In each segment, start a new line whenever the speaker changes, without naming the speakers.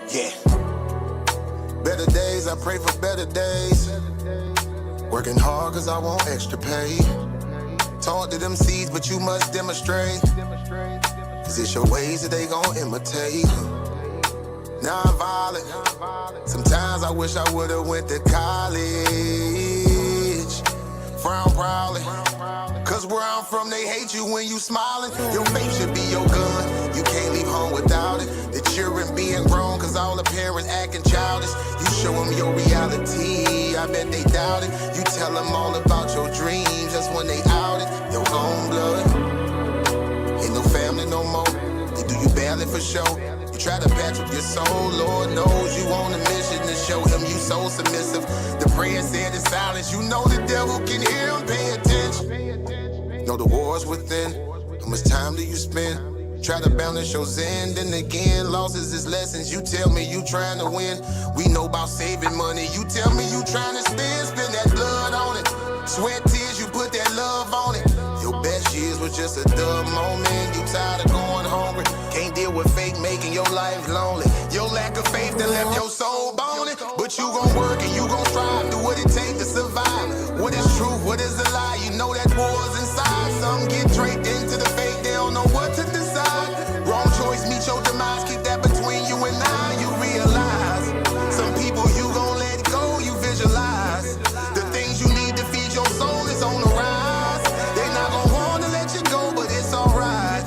Yeah. Better days, I pray for better days. Working hard cause I want extra pay. Talk to them seeds, but you must demonstrate. Cause it's your ways that they gon' imitate. Non-violent. Sometimes I wish I would've went to college. Frown proudly. Cause where I'm from, they hate you when you smiling. Your faith should be your gun. You can't leave home without it. The children being grown, cause all the parents acting childish. You show them your reality, I bet they doubt it. You tell them all about your dreams, just when they out it. Your own blood. Ain't no family no more. They do you badly for show. You try to patch up your soul, Lord knows you on a mission to show him you so submissive. The prayer said in silence, you know the devil can hear him, pay attention. Know the war's within, how much time do you spend? Try to balance your zen, then again, losses is lessons. You tell me you trying to win, we know about saving money. You tell me you trying to spend that blood on it. Sweat, tears, you put that love on it. Your best years was just a dumb moment. You tired of going hungry, can't deal with fake making your life lonely. Your lack of faith that left your soul bony. But you gon' work and you gon' strive, do what it takes to survive. What is truth, what is a lie? You know that war's inside. Some get draped into the fake, they don't know what to decide. Wrong choice, meet your demise, keep that between you and I. You realize, some people you gon' let go, you visualize. The things you need to feed your soul is on the rise. They not gon' wanna let you go, but it's alright.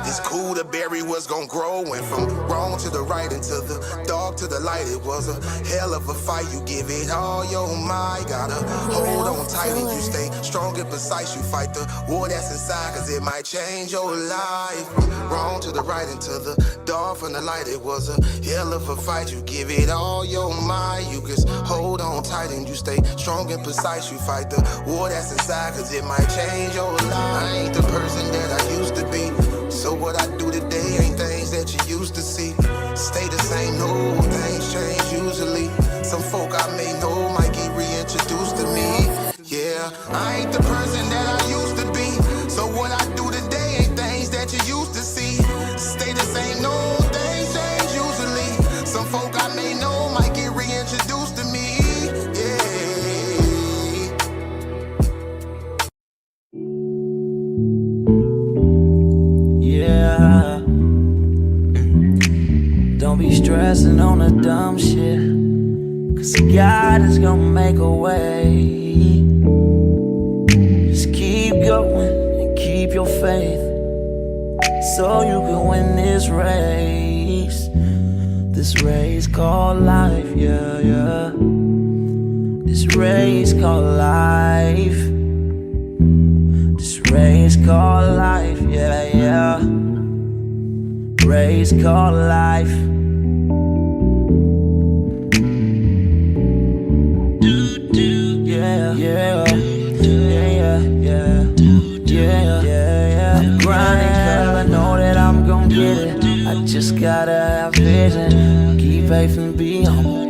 It's cool to bury what's gon' grow. Went from wrong to the right and to the dark to the light. It was a hell of a fight. You give it all your might. Gotta hold on tight and you stay strong and precise. You fight the war that's inside, cause it might change your life. From wrong to the right and to the dark from the light. It was a hell of a fight. You give it all your might. You just hold on tight and you stay strong and precise. You fight the war that's inside, cause it might change your life. I ain't the person that I used to be. So what I do today ain't things that you used to see. Stay the same, no, things change usually. Some folk I may know might get reintroduced to me. Yeah, I ain't the person that I used to be. So what I do today ain't things that you used to see. Stay the same, no, things change usually. Some folk I may know might get reintroduced to me.
Yeah. Don't be stressing on the dumb shit, cause God is gonna make a way. Just keep going and keep your faith, so you can win this race. This race called life, yeah, yeah. This race called life. This race called life, yeah, yeah. Race called life. Yeah, yeah, yeah, yeah, yeah, yeah. I'm grinding 'cause I know that I'm gon' get it. I just gotta have vision, keep faith and be humble.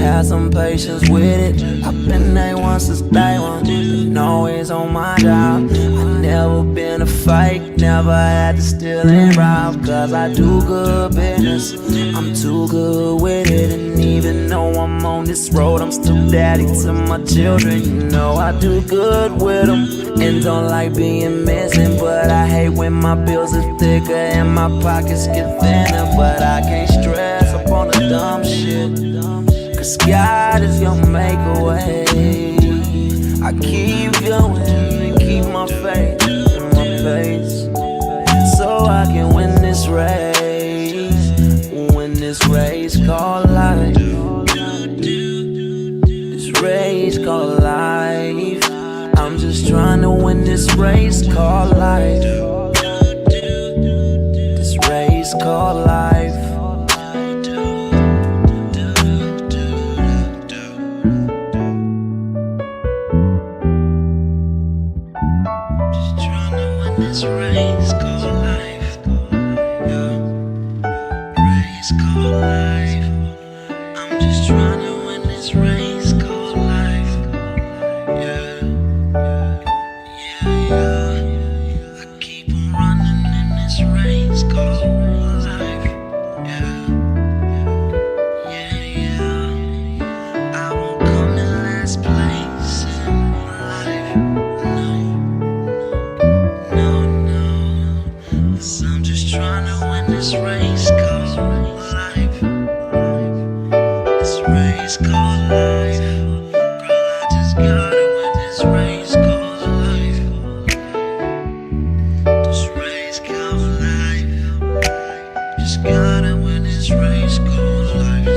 Have some patience with it. I've been A1 since day one, been always on my job. I never been a fake, never had to steal and rob. Cause I do good business, I'm too good with it. And even though I'm on this road, I'm still daddy to my children. You know I do good with them, and don't like being missing. But I hate when my bills are thicker and my pockets get thinner. But I can't stress up on the dumb shit, cause God is gonna make a way. I keep going and keep my faith in my pace, so I can win this race. Win this race called life. This race called life. I'm just trying to win this race called life. This race called life. This race called life, yeah. Race called life. I'm just trying to win this race called life, yeah. Yeah, yeah. I keep on running in this race called life, yeah. race called life. This race called life. Girl, I just gotta win this race called life. This race called life. Just gotta win this race called life.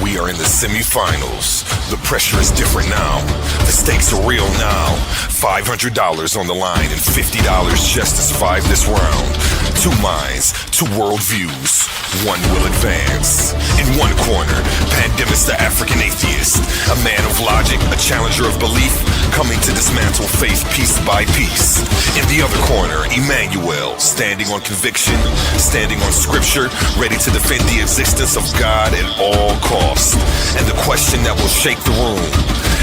We are in the semifinals. The pressure is different now. The stakes are real now. $500 on the line and $50 just to survive this round. Two minds, two worldviews. One will advance. In one corner, Pandemus the African atheist. A man of logic, a challenger of belief, coming to dismantle faith piece by piece. In the other corner, Emmanuel, standing on conviction, standing on scripture, ready to defend the existence of God at all costs. And the question that will shake the room: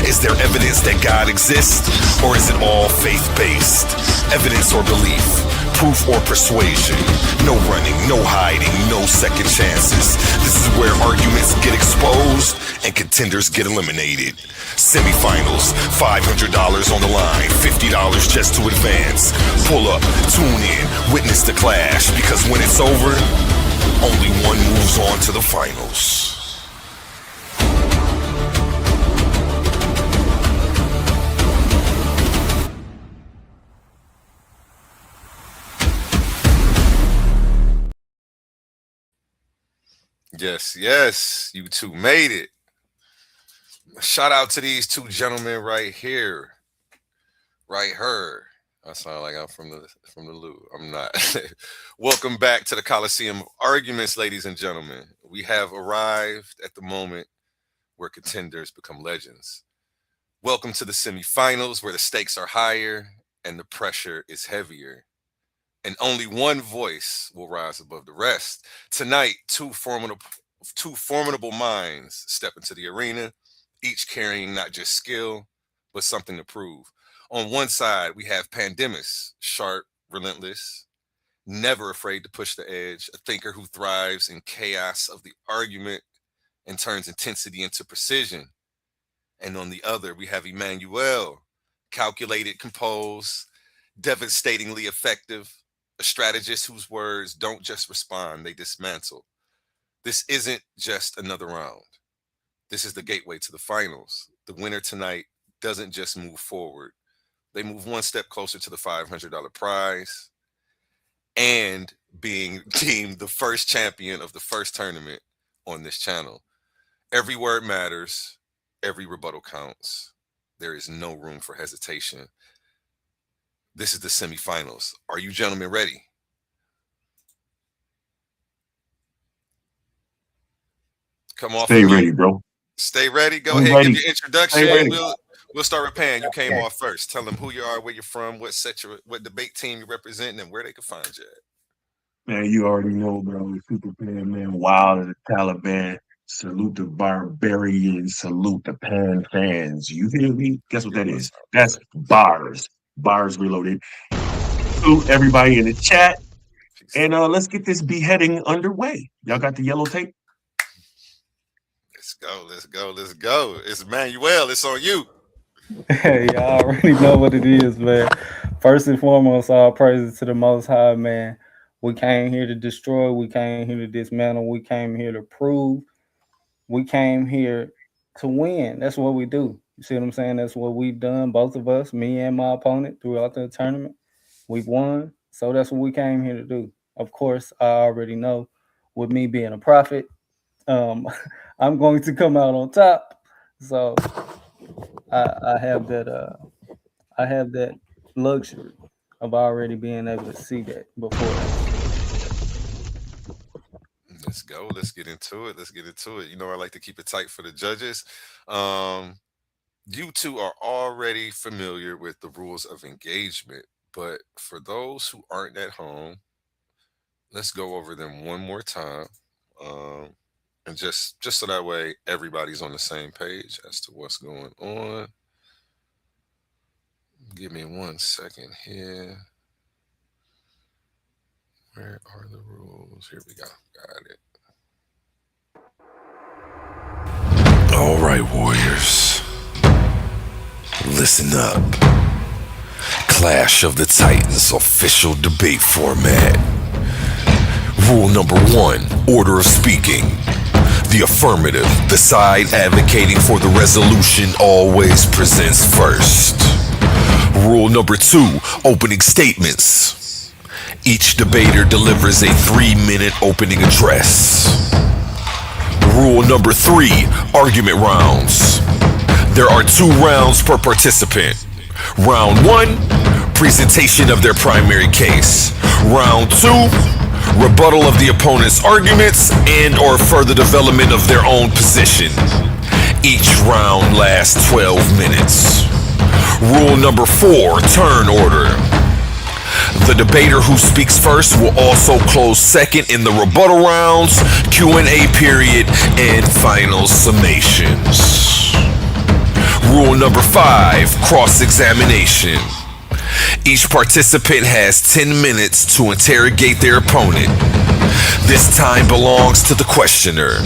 is there evidence that God exists, or is it all faith-based? Evidence or belief? Proof or persuasion? No running, no hiding, no second chances. This is where arguments get exposed and contenders get eliminated. Semifinals, $500 on the line, $50 just to advance. Pull up, tune in, witness the clash, because when it's over, only one moves on to the finals. Yes, yes, you two made it. Shout out to these two gentlemen right here, right here. I sound like I'm from the Lou. I'm not. Welcome back to the Coliseum of Arguments, ladies and gentlemen. We have arrived at the moment where contenders become legends. Welcome to the semifinals, where the stakes are higher and the pressure is heavier. And only one voice will rise above the rest. Tonight, two formidable minds step into the arena, each carrying not just skill, but something to prove. On one side, we have Pandemus, sharp, relentless, never afraid to push the edge, a thinker who thrives in chaos of the argument and turns intensity into precision. And on the other, we have Emmanuel, calculated, composed, devastatingly effective, a strategist whose words don't just respond, they dismantle. This isn't just another round. This is the gateway to the finals. The winner tonight doesn't just move forward. They move one step closer to the $500 prize and being deemed the first champion of the first tournament on this channel. Every word matters. Every rebuttal counts. There is no room for hesitation. This is the semifinals. Are you gentlemen ready? Come off.
Stay ready, bro.
Stay ready. Go
I'm
ahead.
ready.
Give your introduction.
Stay ready.
We'll start with Pan. You came off first. Tell them who you are, where you're from, what debate team you represent, and where they can find you at.
Man, you already know, bro. Super Pan, man. Wild as the Taliban. Salute the barbarians. Salute the Pan fans. You hear me? Guess what that is? That's bars. Bars reloaded. Salute everybody in the chat. And let's get this beheading underway. Y'all got the yellow tape?
Let's go. Let's go. Let's go. It's Manuel. It's on you.
Hey, y'all already know what it is, man. First and foremost, all praises to the Most High, man. We came here to destroy. We came here to dismantle. We came here to prove. We came here to win. That's what we do. You see what I'm saying? That's what we've done, both of us, me and my opponent, throughout the tournament. We've won. So that's what we came here to do. Of course, I already know, with me being a prophet, I'm going to come out on top. So I have that luxury of already being able to see that before.
Let's go. Let's get into it. Let's get into it. You know, I like to keep it tight for the judges. You two are already familiar with the rules of engagement, but for those who aren't at home, let's go over them one more time. And just so that way everybody's on the same page as to what's going on. Give me 1 second here. Where are the rules? Here we go. Got it. All right, Warriors. Listen up. Clash of the Titans official debate format. Rule number 1, order of speaking. The affirmative, the side advocating for the resolution, always presents first. Rule number 2, opening statements. Each debater delivers a 3-minute opening address. Rule number 3, argument rounds. There are 2 rounds per participant. Round 1, presentation of their primary case. Round 2, rebuttal of the opponent's arguments and or further development of their own position. Each round lasts 12 minutes. Rule number 4, turn order. The debater who speaks first will also close second in the rebuttal rounds, Q&A period, and final summations. Rule number 5, cross-examination. Each participant has 10 minutes to interrogate their opponent. This time belongs to the questioner.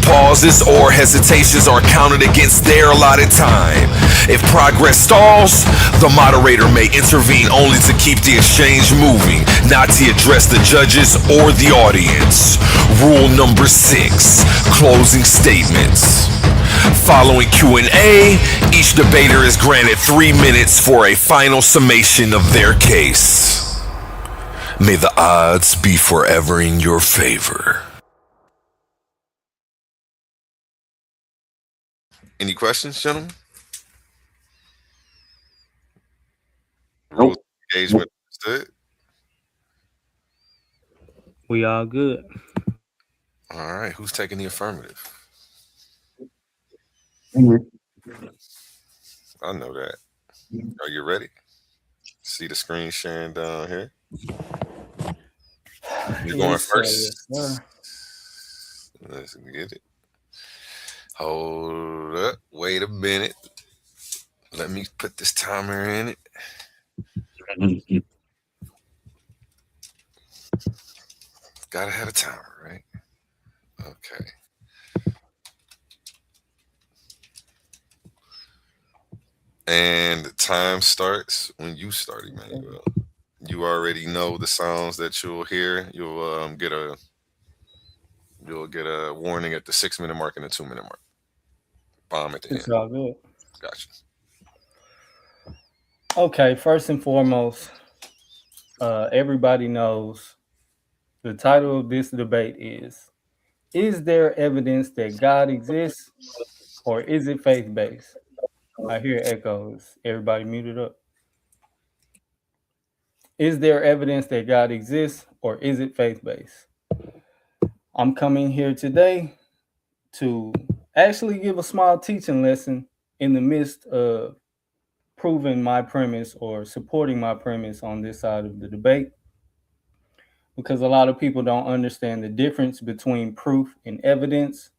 Pauses or hesitations are counted against their allotted time. If progress stalls, the moderator may intervene only to keep the exchange moving, not to address the judges or the audience. Rule number 6, closing statements. Following Q&A, each debater is granted 3 minutes for a final summation of their case. May the odds be forever in your favor. Any questions, gentlemen?
Nope.
Engagement understood?
We all good.
All right, who's taking the affirmative? I know that. Are you ready? See the screen sharing down here? You going
Yes, sir.
first?
Yes, sir.
Let's get it. Hold up. Wait a minute. Let me put this timer in it. Gotta have a timer, right? Okay. And the time starts when you start, Emmanuel. You already know the sounds that you'll hear. You'll get a warning at the 6-minute mark and the 2-minute mark. Bomb at the
It's
end.
all good.
Gotcha.
Okay, first and foremost, everybody knows the title of this debate is there evidence that God exists or is it faith-based? I hear echoes. Everybody muted up. Is there evidence that God exists or is it faith-based? I'm coming here today to actually give a small teaching lesson in the midst of proving my premise or supporting my premise on this side of the debate, because a lot of people don't understand the difference between proof and evidence,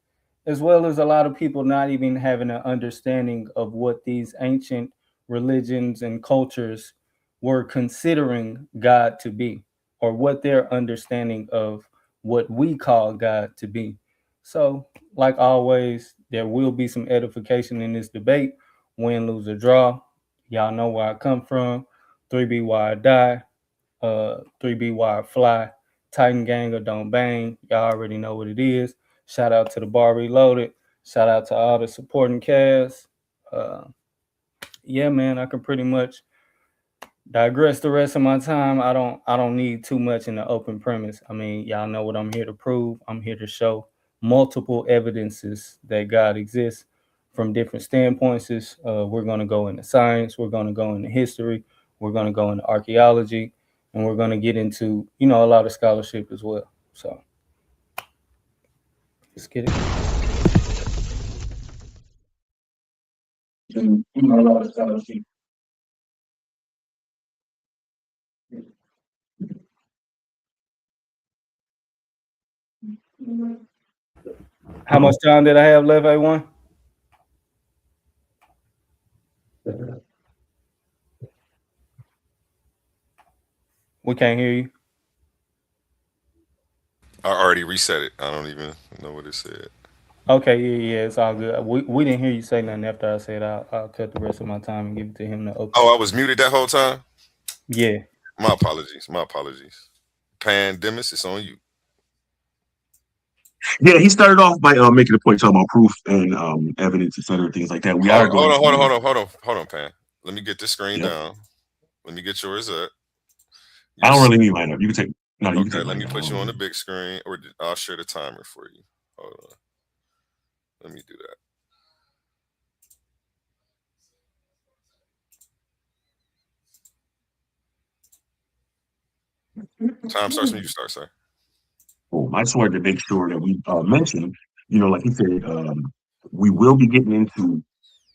as well as a lot of people not even having an understanding of what these ancient religions and cultures were considering God to be, or what their understanding of what we call God to be. So, like always, there will be some edification in this debate. Win, lose, or draw. Y'all know where I come from. 3B why I die. 3B why I fly. Titan gang or don't bang. Y'all already know what it is. Shout out to the Bar Reloaded. Shout out to all the supporting cast. Yeah, man, I can pretty much digress the rest of my time. I don't need too much in the open premise. I mean, y'all know what I'm here to prove. I'm here to show multiple evidences that God exists from different standpoints. We're going to go into science. We're going to go into history. We're going to go into archaeology. And we're going to get into, a lot of scholarship as well. So let's get it. How much time did I have left, A1? We can't hear you.
I already reset it. I don't even know what it said.
Okay, yeah, it's all good. We didn't hear you say nothing after I said I'll cut the rest of my time and give it to him to
Oh,
okay.
I was muted that whole time.
Yeah.
My apologies. My apologies. Pandemis, it's on you.
Yeah, he started off by making a point talking about proof and evidence, etc., things like that. We
Hold
are
on, hold
going
on, hold on,
to,
hold on, hold on, hold on, Pan. Let me get this screen
yep.
down. Let me get yours up.
I
Your
don't really
screen.
need mine up. You can take, no, you can
Okay,
take
let
mine
me
up.
put you on the big screen, or I'll share the timer for you. Hold on. Let me do that. Time starts when you start, sir.
I just wanted to make sure that we mentioned, like he said, we will be getting into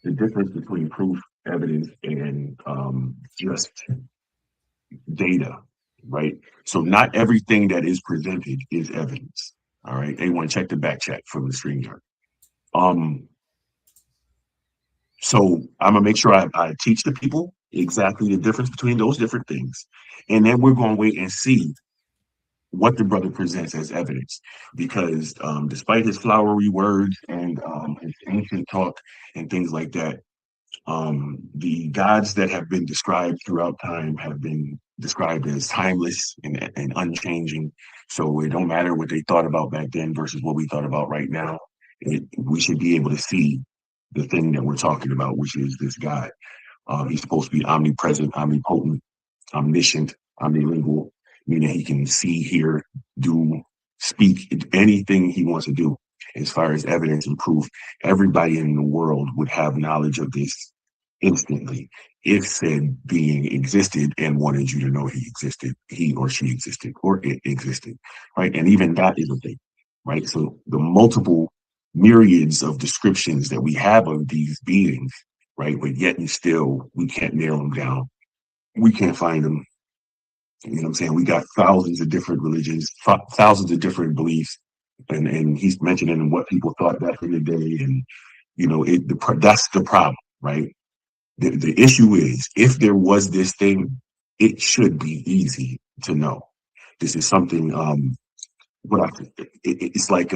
the difference between proof, evidence, and just data, right? So not everything that is presented is evidence. All right. They want to check the back check from the StreamYard. Um, so I'm gonna make sure I teach the people exactly the difference between those different things. And then we're gonna wait and see what the brother presents as evidence. Because despite his flowery words and his ancient talk and things like that, the gods that have been described throughout time have been described as timeless and unchanging. So it don't matter what they thought about back then versus what we thought about right now. We should be able to see the thing that we're talking about, which is this God. He's supposed to be omnipresent, omnipotent, omniscient, omnilingual, meaning he can see, hear, do, speak anything he wants to do. As far as evidence and proof, everybody in the world would have knowledge of this instantly if said being existed and wanted you to know he existed, he or she existed, or it existed, right? And even that is a thing, right? So the multiple myriads of descriptions that we have of these beings, right? But yet and still, we can't nail them down. We can't find them. You know what I'm saying? We got thousands of different religions, thousands of different beliefs, and he's mentioning what people thought back in the day, and that's the problem, right? The issue is if there was this thing, it should be easy to know. This is something. What I it's like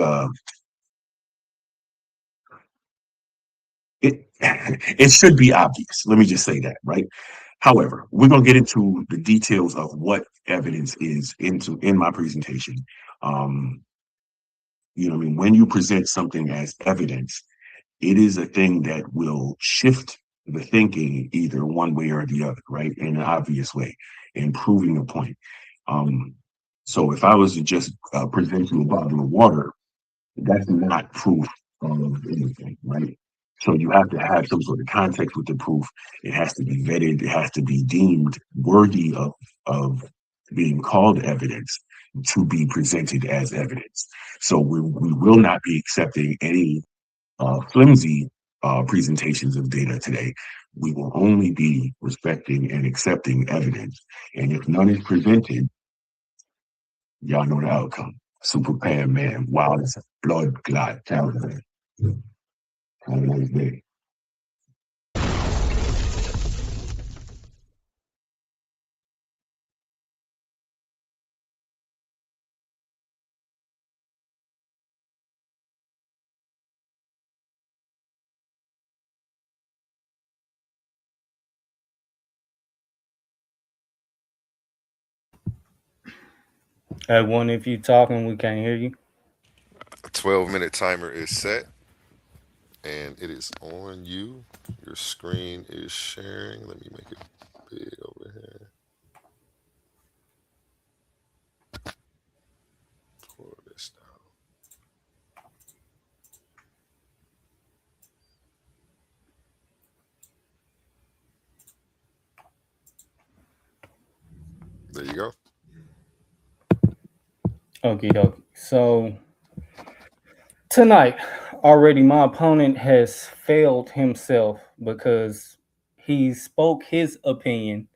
it it should be obvious. Let me just say that, right? However, we're gonna get into the details of what evidence is in my presentation. Um, I mean, when you present something as evidence, it is a thing that will shift the thinking either one way or the other, right? In an obvious way, in proving a point. Um, so if I was to just present you a bottle of water, that's not proof of anything, right? So you have to have some sort of context with the proof. It has to be vetted. It has to be deemed worthy of being called evidence to be presented as evidence. So we will not be accepting any flimsy presentations of data today. We will only be respecting and accepting evidence. And if none is presented, y'all know the outcome. Super Pan Man, wild as a blood clot Calvin. Have a nice day.
A1, if you talking, we can't hear you.
A 12-minute timer is set, and it is on you. Your screen is sharing. Let me make it big over here. Pull this down. There you go.
Okay, dokie. So tonight, already my opponent has failed himself because he spoke his opinion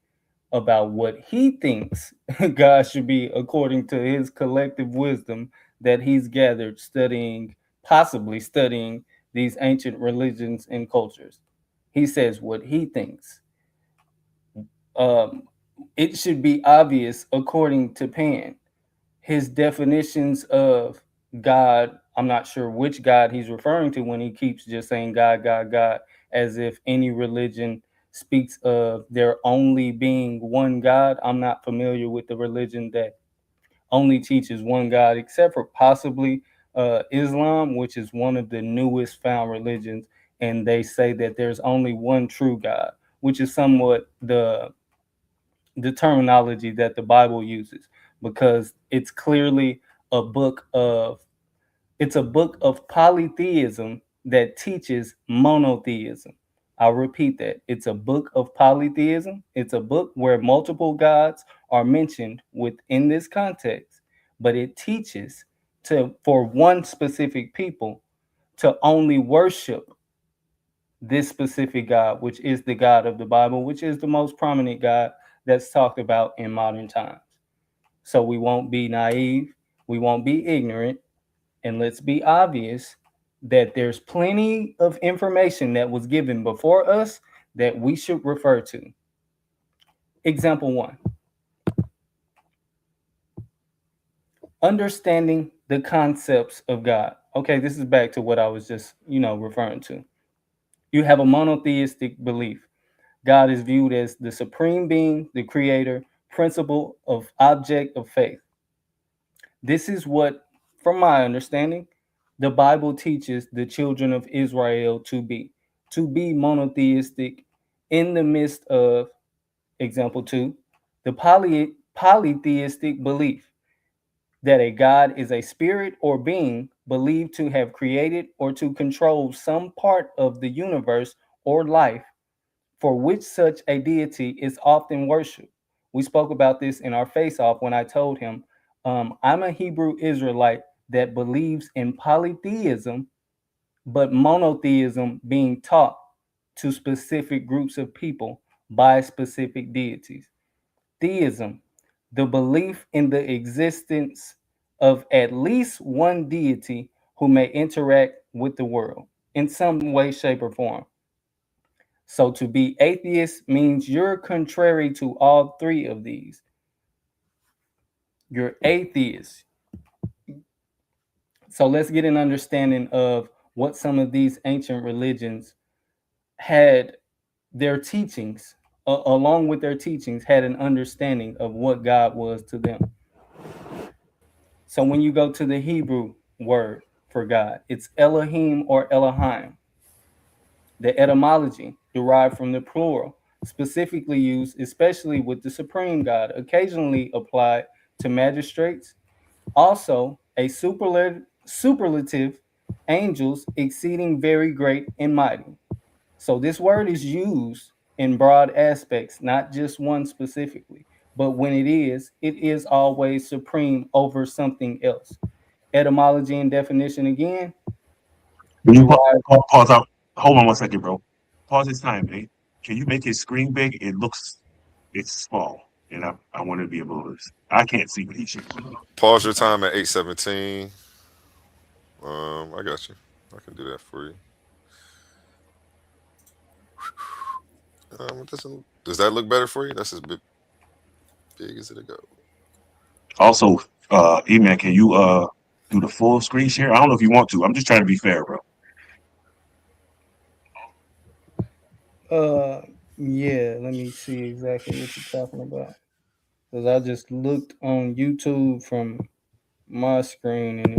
about what he thinks God should be according to his collective wisdom that he's gathered studying possibly studying these ancient religions and cultures. He says what he thinks. It should be obvious, according to Pan, his definitions of God. I'm not sure which God he's referring to when he keeps just saying God, God, God, as if any religion speaks of there only being one God. I'm not familiar with the religion that only teaches one God, except for possibly Islam, which is one of the newest found religions. And they say that there's only one true God, which is somewhat the terminology that the Bible uses, because it's clearly a book of polytheism that teaches monotheism. I'll repeat that. It's a book of polytheism. It's a book where multiple gods are mentioned within this context, but it teaches for one specific people to only worship this specific God, which is the God of the Bible, which is the most prominent God that's talked about in modern times. So we won't be naive, we won't be ignorant, and let's be obvious that there's plenty of information that was given before us that we should refer to. Example 1. Understanding the concepts of God. Okay, this is back to what I was just, referring to. You have a monotheistic belief. God is viewed as the supreme being, the creator, principle of object of faith. This is what, from my understanding, the Bible teaches the children of Israel to be monotheistic in the midst of, example 2, the polytheistic belief that a God is a spirit or being believed to have created or to control some part of the universe or life, for which such a deity is often worshipped. We spoke about this in our face-off when I told him, I'm a Hebrew Israelite that believes in polytheism, but monotheism being taught to specific groups of people by specific deities. Theism, the belief in the existence of at least one deity who may interact with the world in some way, shape, or form. So to be atheist means you're contrary to all three of these. You're atheist. So let's get an understanding of what some of these ancient religions had their teachings, along with their teachings, had an understanding of what God was to them. So when you go to the Hebrew word for God, it's Elohim or Elohim. The etymology derived from the plural, specifically used especially with the supreme God, occasionally applied to magistrates. Also, a superlative, angels exceeding very great and mighty. So this word is used in broad aspects, not just one specifically, but when it is always supreme over something else. Etymology and definition again.
Can you pause out? Hold on 1 second, bro. Pause this time, mate. Can you make his screen big? It's small, and I want to be able to. I can't see what he should.
Pause your time at 8:17. I got you. I can do that for you. Does that look better for you? That's as big as it'll go.
Also, E-Man, can you do the full screen share? I don't know if you want to. I'm just trying to be fair, bro.
Yeah, let me see exactly what you're talking about. Because I just looked on YouTube from my screen and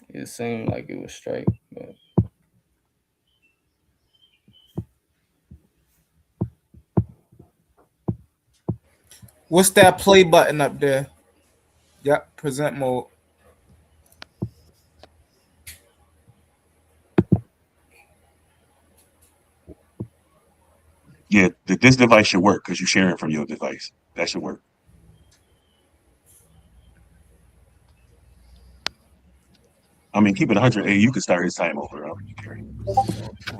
it seemed like it was straight. But
what's that play button up there? Yep, present mode.
Yeah, this device should work because you're sharing from your device. That should work. I mean, keep it 100. Hey, you can start his time over.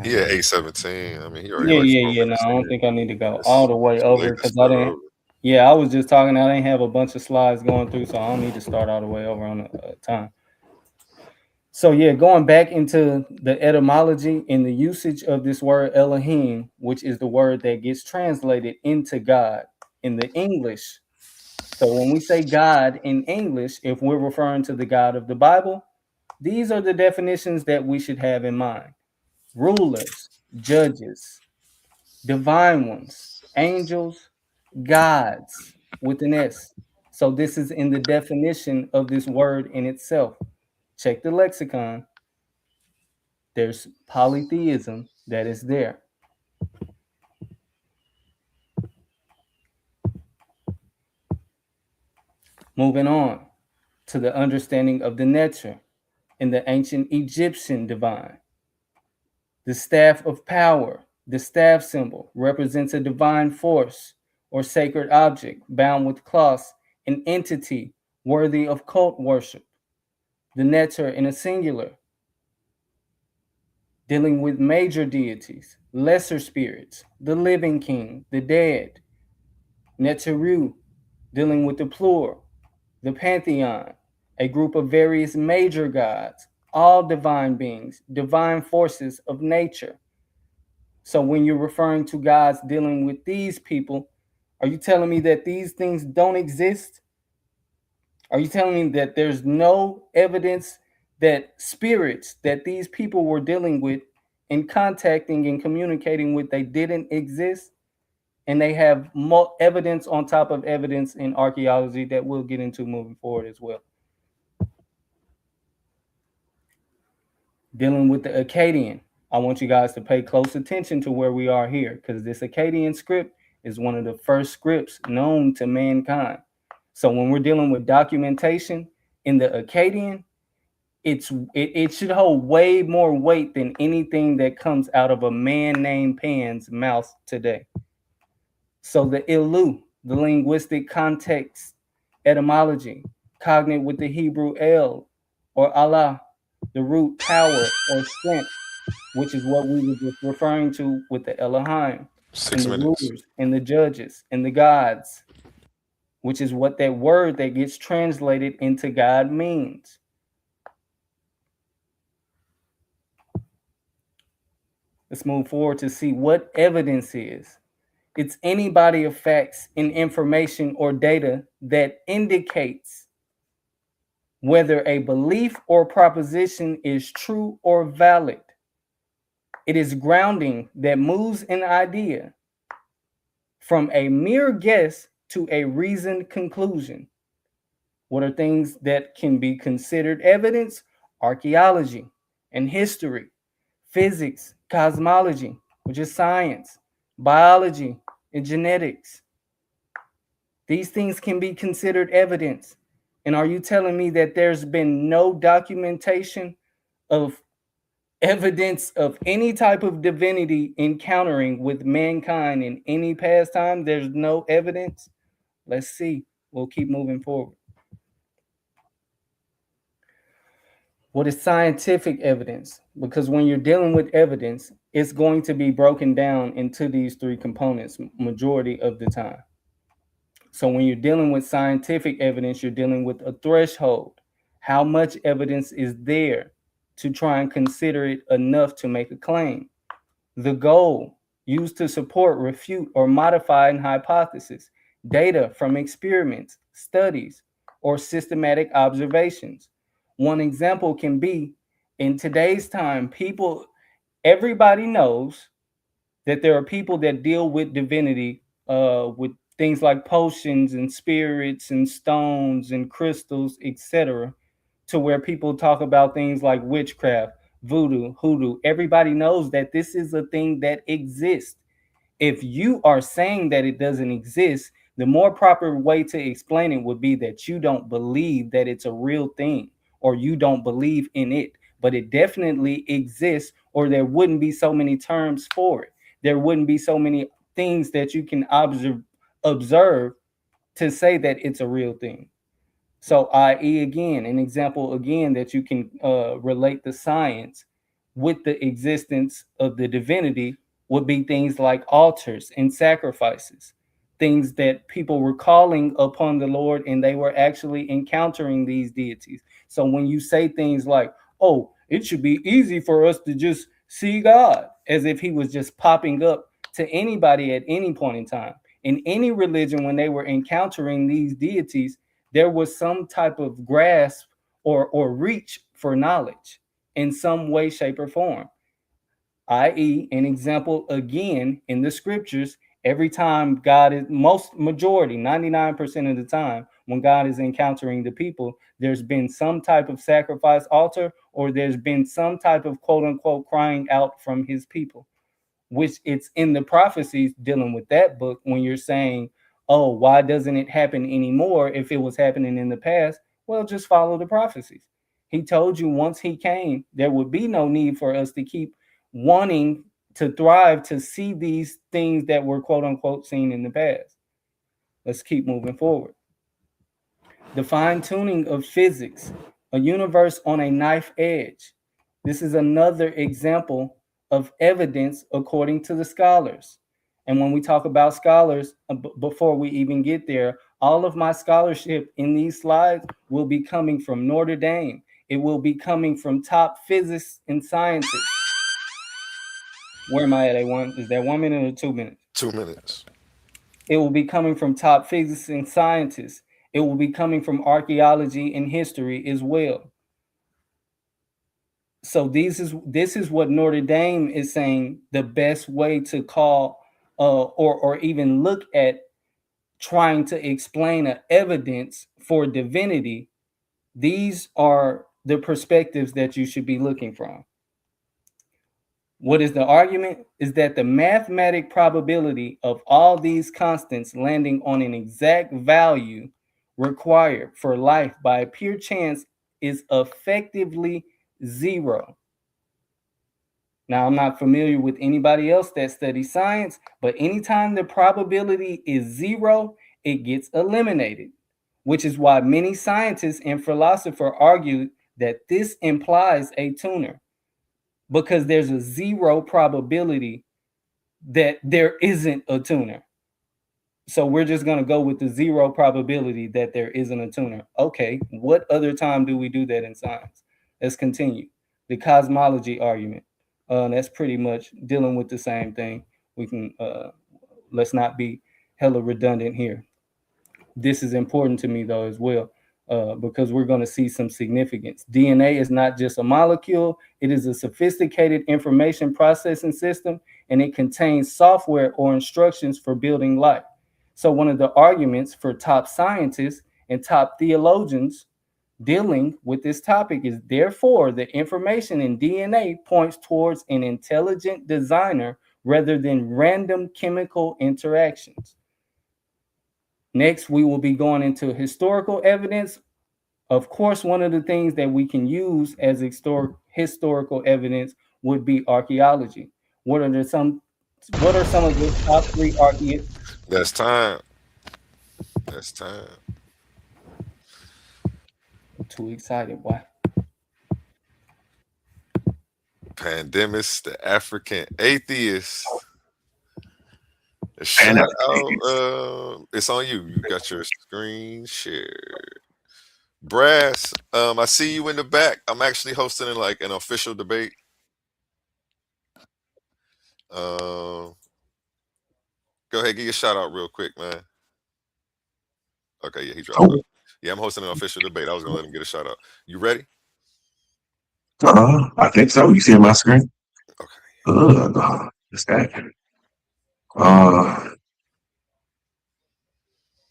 Yeah, 8:17. I mean, he already.
Yeah. No, I don't think I need to go all the way over because I didn't. Yeah, I was just talking. I didn't have a bunch of slides going through, so I don't need to start all the way over on the time. So yeah, going back into the etymology and the usage of this word Elohim, which is the word that gets translated into God in the English. So when we say God in English, if we're referring to the God of the Bible, these are the definitions that we should have in mind: rulers, judges, divine ones, angels, gods with an S. So this is in the definition of this word in itself. Check the lexicon. There's polytheism that is there. Moving on to the understanding of the Neter in the ancient Egyptian divine. The staff of power, the staff symbol, represents a divine force or sacred object bound with cloths, an entity worthy of cult worship. The Neter in a singular, dealing with major deities, lesser spirits, the living king, the dead. Neteru, dealing with the plural, the pantheon, a group of various major gods, all divine beings, divine forces of nature. So when you're referring to gods dealing with these people, are you telling me that these things don't exist? Are you telling me that there's no evidence that spirits that these people were dealing with and contacting and communicating with, they didn't exist? And they have more evidence on top of evidence in archaeology that we'll get into moving forward as well. Dealing with the Akkadian, I want you guys to pay close attention to where we are here, because this Akkadian script is one of the first scripts known to mankind. So when we're dealing with documentation in the Akkadian, it should hold way more weight than anything that comes out of a man named Pan's mouth today. So the Ilu, the linguistic context, etymology, cognate with the Hebrew El or Allah, the root power or strength, which is what we were just referring to with the Elohim,
6
and the
minutes.
rulers, and the judges, and the gods, which is what that word that gets translated into God means. Let's move forward to see what evidence is. It's any body of facts and information or data that indicates whether a belief or proposition is true or valid. It is grounding that moves an idea from a mere guess to a reasoned conclusion. What are things that can be considered evidence? Archaeology and history, physics, cosmology, which is science, biology, and genetics. These things can be considered evidence. And are you telling me that there's been no documentation of evidence of any type of divinity encountering with mankind in any past time? There's no evidence? Let's see. We'll keep moving forward. What is scientific evidence? Because when you're dealing with evidence, it's going to be broken down into these three components majority of the time. So when you're dealing with scientific evidence, you're dealing with a threshold. How much evidence is there to try and consider it enough to make a claim? The goal used to support, refute, or modify an hypothesis, data from experiments, studies, or systematic observations. One example can be, in today's time, everybody knows that there are people that deal with divinity, with things like potions and spirits and stones and crystals, etc., to where people talk about things like witchcraft, voodoo, hoodoo. Everybody knows that this is a thing that exists. If you are saying that it doesn't exist, the more proper way to explain it would be that you don't believe that it's a real thing, or you don't believe in it. But it definitely exists, or there wouldn't be so many terms for it. There wouldn't be so many things that you can observe to say that it's a real thing. So, i.e., again, an example again that you can relate the science with the existence of the divinity would be things like altars and sacrifices, things that people were calling upon the Lord and they were actually encountering these deities. So when you say things like, oh, it should be easy for us to just see God, as if he was just popping up to anybody at any point in time. In any religion, when they were encountering these deities, there was some type of grasp or reach for knowledge in some way, shape, or form. I.e., an example again in the scriptures, every time God is, most majority, 99% of the time, when God is encountering the people, there's been some type of sacrifice altar, or there's been some type of quote unquote crying out from his people, which it's in the prophecies dealing with that book when you're saying, oh, why doesn't it happen anymore if it was happening in the past? Well, just follow the prophecies. He told you once he came, there would be no need for us to keep wanting to thrive to see these things that were quote unquote seen in the past. Let's keep moving forward. The fine tuning of physics, a universe on a knife edge. This is another example of evidence according to the scholars. And when we talk about scholars, before we even get there, all of my scholarship in these slides will be coming from Notre Dame. It will be coming from top physics and scientists. Where am I at? Is that 1 minute or 2 minutes?
2 minutes.
It will be coming from top physicists and scientists. It will be coming from archaeology and history as well. So this is what Notre Dame is saying the best way to call or even look at trying to explain an evidence for divinity. These are the perspectives that you should be looking from. What is the argument? Is that the mathematic probability of all these constants landing on an exact value required for life by pure chance is effectively zero. Now, I'm not familiar with anybody else that studies science, but anytime the probability is zero, it gets eliminated, which is why many scientists and philosophers argue that this implies a tuner, because there's a zero probability that there isn't a tuner. So we're just going to go with the zero probability that there isn't a tuner. Okay, what other time do we do that in science? Let's continue. The cosmology argument. That's pretty much dealing with the same thing. We can, let's not be hella redundant here. This is important to me though as well, because we're going to see some significance. DNA is not just a molecule. It is a sophisticated information processing system, and it contains software or instructions for building life. So one of the arguments for top scientists and top theologians dealing with this topic is, therefore, the information in DNA points towards an intelligent designer rather than random chemical interactions. Next, we will be going into historical evidence. Of course, one of the things that we can use as historical evidence would be archaeology. What are some of the top three archaeologists?
That's time. That's time.
I'm too excited. Why?
Pandemics, the African atheist. Shout out, it's on you. You got your screen shared. Brass, I see you in the back. I'm actually hosting like an official debate. Go ahead, give your shout out real quick, man. Okay, yeah, he dropped out. Yeah, I'm hosting an official debate. I was gonna let him get a shout out. You ready?
I think so. You see on my screen?
Okay.
What's that?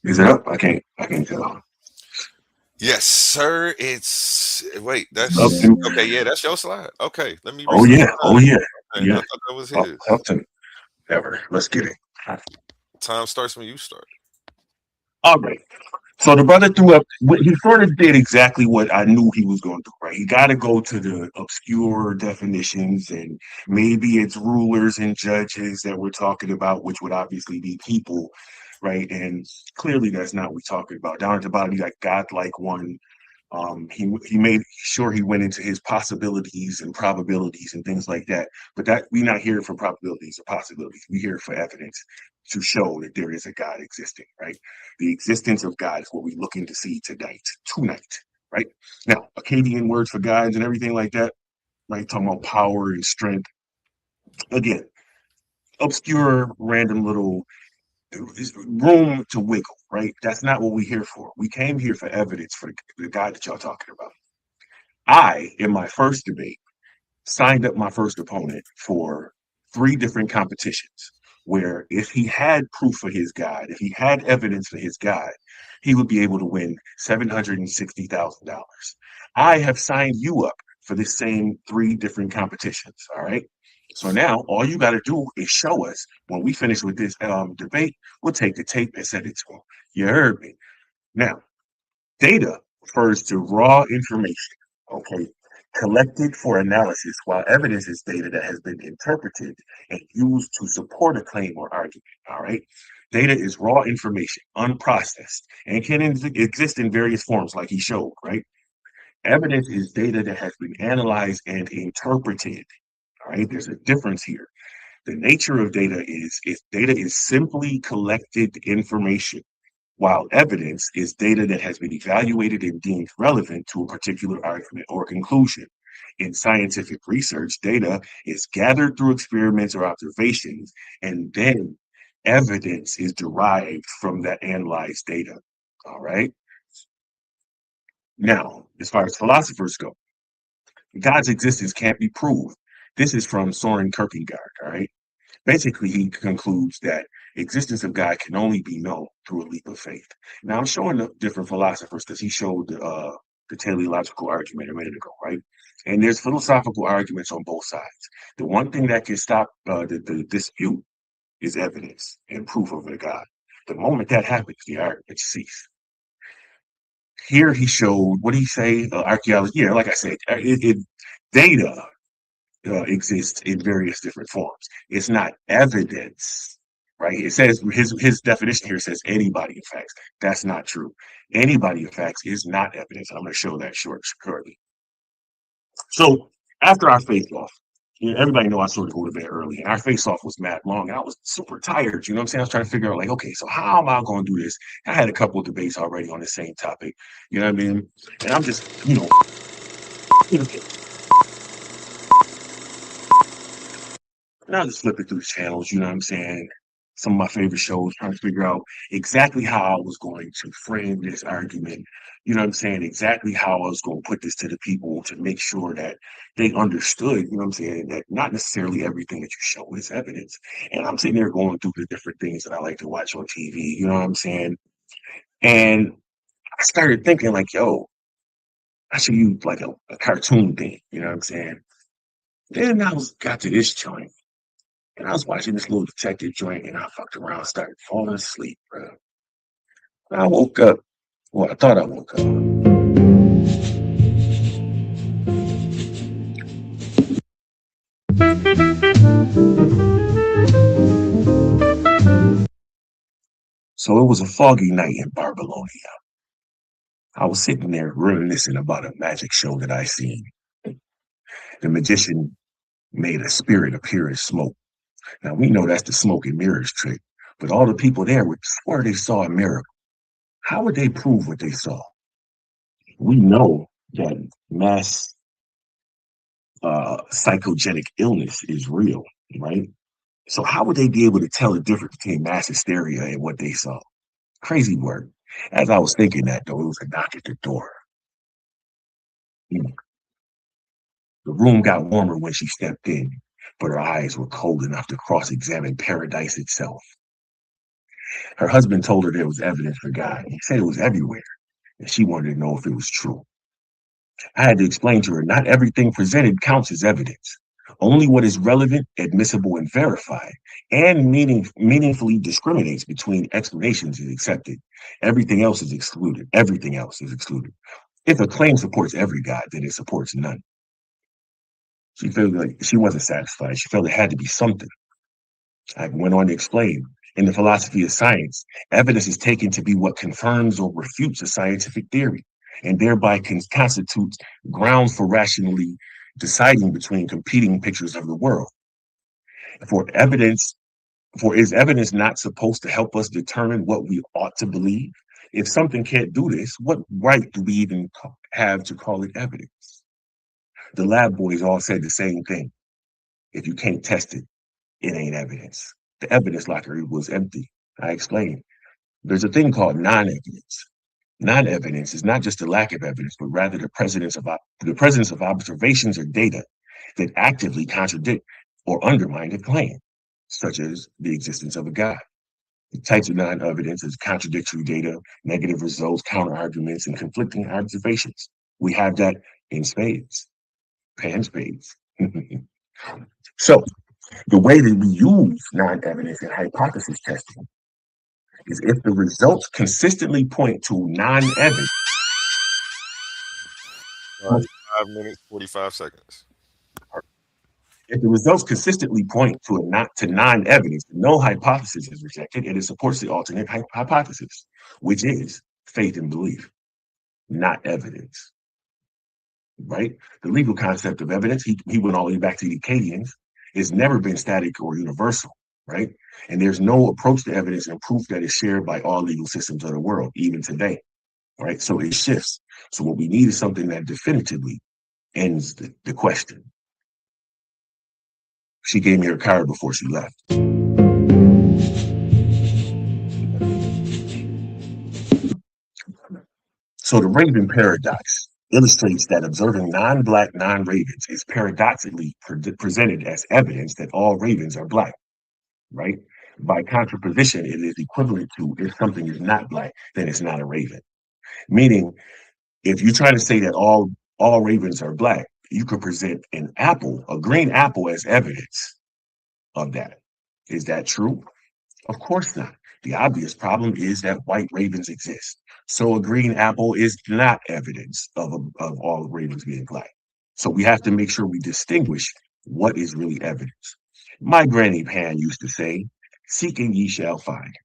Is it up? I can't tell.
Yes, sir. It's that's okay. Yeah, that's your slide. Okay, let me.
Oh yeah.
Okay,
Yeah.
I thought that was his.
Ever. Let's get it.
Time starts when you start.
All right. So the brother threw up. He sort of did exactly what I knew he was going to do. Right. He got to go to the obscure definitions, and maybe it's rulers and judges that we're talking about, which would obviously be people, right? And clearly that's not what we're talking about. Down at the bottom, you got God-like one. He made sure he went into his possibilities and probabilities and things like that. But that we're not here for probabilities or possibilities. We're here for evidence to show that there is a God existing, right? The existence of God is what we're looking to see tonight. right? Now, Akkadian words for gods and everything like that, right? Talking about power and strength. Again, obscure, random little room to wiggle, right? That's not what we're here for. We came here for evidence for the guy that y'all talking about. I, in my first debate, signed up my first opponent for 3 different competitions where if he had proof for his guide, if he had evidence for his guide, he would be able to win $760,000. I have signed you up for the same 3 different competitions. All right. So now all you got to do is show us when we finish with this debate, we'll take the tape and send it to him. You heard me. Now, data refers to raw information, okay, collected for analysis, while evidence is data that has been interpreted and used to support a claim or argument. All right. Data is raw information, unprocessed, and can exist in various forms, like he showed, right? Evidence is data that has been analyzed and interpreted. All right. There's a difference here. The nature of data is data is simply collected information, while evidence is data that has been evaluated and deemed relevant to a particular argument or conclusion. In scientific research, data is gathered through experiments or observations, and then evidence is derived from that analyzed data. All right. Now, as far as philosophers go, God's existence can't be proved. This is from Soren Kierkegaard. All right. Basically, he concludes that existence of God can only be known through a leap of faith. Now, I'm showing the different philosophers because he showed the teleological argument a minute ago, right? And there's philosophical arguments on both sides. The one thing that can stop the dispute is evidence and proof of a God. The moment that happens, the argument cease. Here he showed, what did he say? Archaeology. Yeah, like I said, data exists in various different forms. It's not evidence, right? It says his definition here says any body of facts. That's not true. Any body of facts is not evidence. I'm going to show that shortly. So after our face off, everybody know I sort of go to bed early, and our face off was mad long, and I was super tired. You know what I'm saying? I was trying to figure out, like, okay, so how am I going to do this? I had a couple of debates already on the same topic. You know what I mean? And I'm just, and I just flipping through the channels, you know what I'm saying? Some of my favorite shows, trying to figure out exactly how I was going to frame this argument. You know what I'm saying? Exactly how I was going to put this to the people to make sure that they understood, you know what I'm saying, that not necessarily everything that you show is evidence. And I'm sitting there going through the different things that I like to watch on TV, you know what I'm saying? And I started thinking, like, yo, I should use like a cartoon thing, you know what I'm saying? Then got to this joint. And I was watching this little detective joint, and I fucked around, started falling asleep, bro. I woke up. Well, I thought I woke up. So it was a foggy night in Barbaronia. I was sitting there reminiscing about a magic show that I seen. The magician made a spirit appear as smoke. Now, we know that's the smoke and mirrors trick, but all the people there would swear they saw a miracle. How would they prove what they saw? We know that mass psychogenic illness is real, right? So how would they be able to tell the difference between mass hysteria and what they saw? Crazy work. As I was thinking that, though, it was a knock at the door. The room got warmer when she stepped in, but her eyes were cold enough to cross-examine paradise itself. Her husband told her there was evidence for God. He said it was everywhere, and she wanted to know if it was true. I had to explain to her not everything presented counts as evidence. Only what is relevant, admissible, and verified, and meaningfully discriminates between explanations is accepted. Everything else is excluded. Everything else is excluded. If a claim supports every God, then it supports none. She felt like she wasn't satisfied. She felt it had to be something. I went on to explain, in the philosophy of science, evidence is taken to be what confirms or refutes a scientific theory, and thereby constitutes grounds for rationally deciding between competing pictures of the world. For is evidence not supposed to help us determine what we ought to believe? If something can't do this, what right do we even have to call it evidence? The lab boys all said the same thing. If you can't test it, it ain't evidence. The evidence locker was empty. I explained. There's a thing called non-evidence. Non-evidence is not just the lack of evidence, but rather the presence of observations or data that actively contradict or undermine a claim, such as the existence of a God. The types of non-evidence is contradictory data, negative results, counter-arguments, and conflicting observations. We have that in spades, pan spades. So the way that we use non-evidence in hypothesis testing is if the results consistently point to non-evidence.
5 minutes, 45 seconds.
If the results consistently point to non-evidence, no hypothesis is rejected, and it supports the alternate hypothesis, which is faith and belief, not evidence. Right? The legal concept of evidence, he went all the way back to the Acadians, has never been static or universal, right? And there's no approach to evidence and proof that is shared by all legal systems of the world, even today, right? So it shifts. So what we need is something that definitively ends the question. She gave me her card before she left. So the Raven paradox illustrates that observing non-black non-ravens is paradoxically presented as evidence that all ravens are black, right? By contraposition, it is equivalent to if something is not black, then it's not a raven. Meaning, if you try to say that all ravens are black, you could present an apple, a green apple, as evidence of that. Is that true? Of course not. The obvious problem is that white ravens exist. So a green apple is not evidence of all ravens being black. So we have to make sure we distinguish what is really evidence. My granny Pan used to say, "Seek and ye shall find."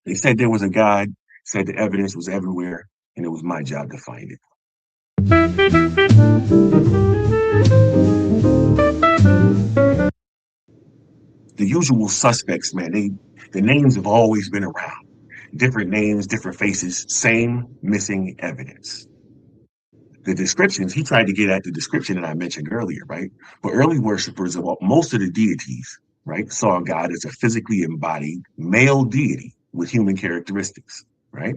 They said there was a God, said the evidence was everywhere, and it was my job to find it. The usual suspects, man, the names have always been around. Different names, different faces, same missing evidence. The descriptions, he tried to get at the description that I mentioned earlier, right? But early worshipers of most of the deities, right, saw God as a physically embodied male deity with human characteristics, right?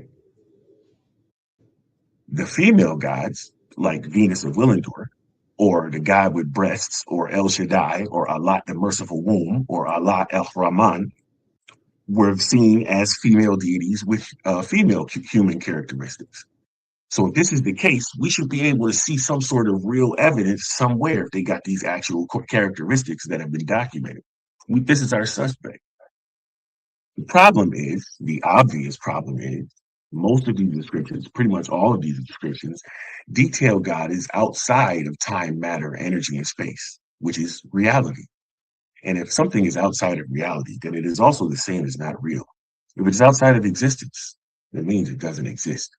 The female gods, like Venus of Willendorf, or the God with breasts, or El Shaddai, or Allah the merciful womb, or Allah El Rahman, were seen as female deities with female human characteristics. So if this is the case, we should be able to see some sort of real evidence somewhere if they got these actual characteristics that have been documented. This is our suspect. The problem is, the obvious problem is, most of these descriptions, pretty much all of these descriptions, detail God as outside of time, matter, energy, and space, which is reality. And if something is outside of reality, then it is also the same as not real. If it's outside of existence, that means it doesn't exist.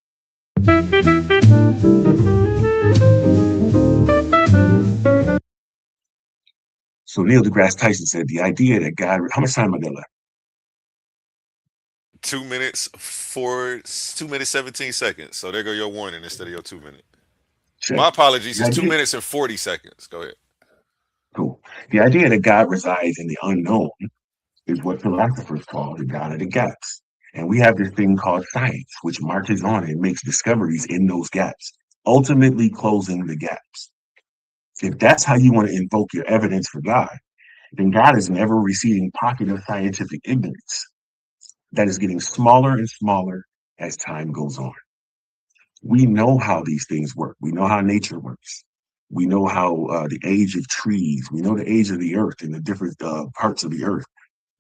So Neil deGrasse Tyson said the idea that God, how much time I got left?
2 minutes 17 seconds. So there go your warning instead of your 2 minute.
Sure.
My apologies. It's 2 minutes and 40 seconds. Go ahead.
Cool. The idea that God resides in the unknown is what philosophers call the God of the gaps. And we have this thing called science, which marches on and makes discoveries in those gaps, ultimately closing the gaps. If that's how you want to invoke your evidence for God, then God is an ever-receding pocket of scientific ignorance that is getting smaller and smaller as time goes on. We know how these things work. We know how nature works. We know how the age of trees, we know the age of the earth and the different parts of the earth,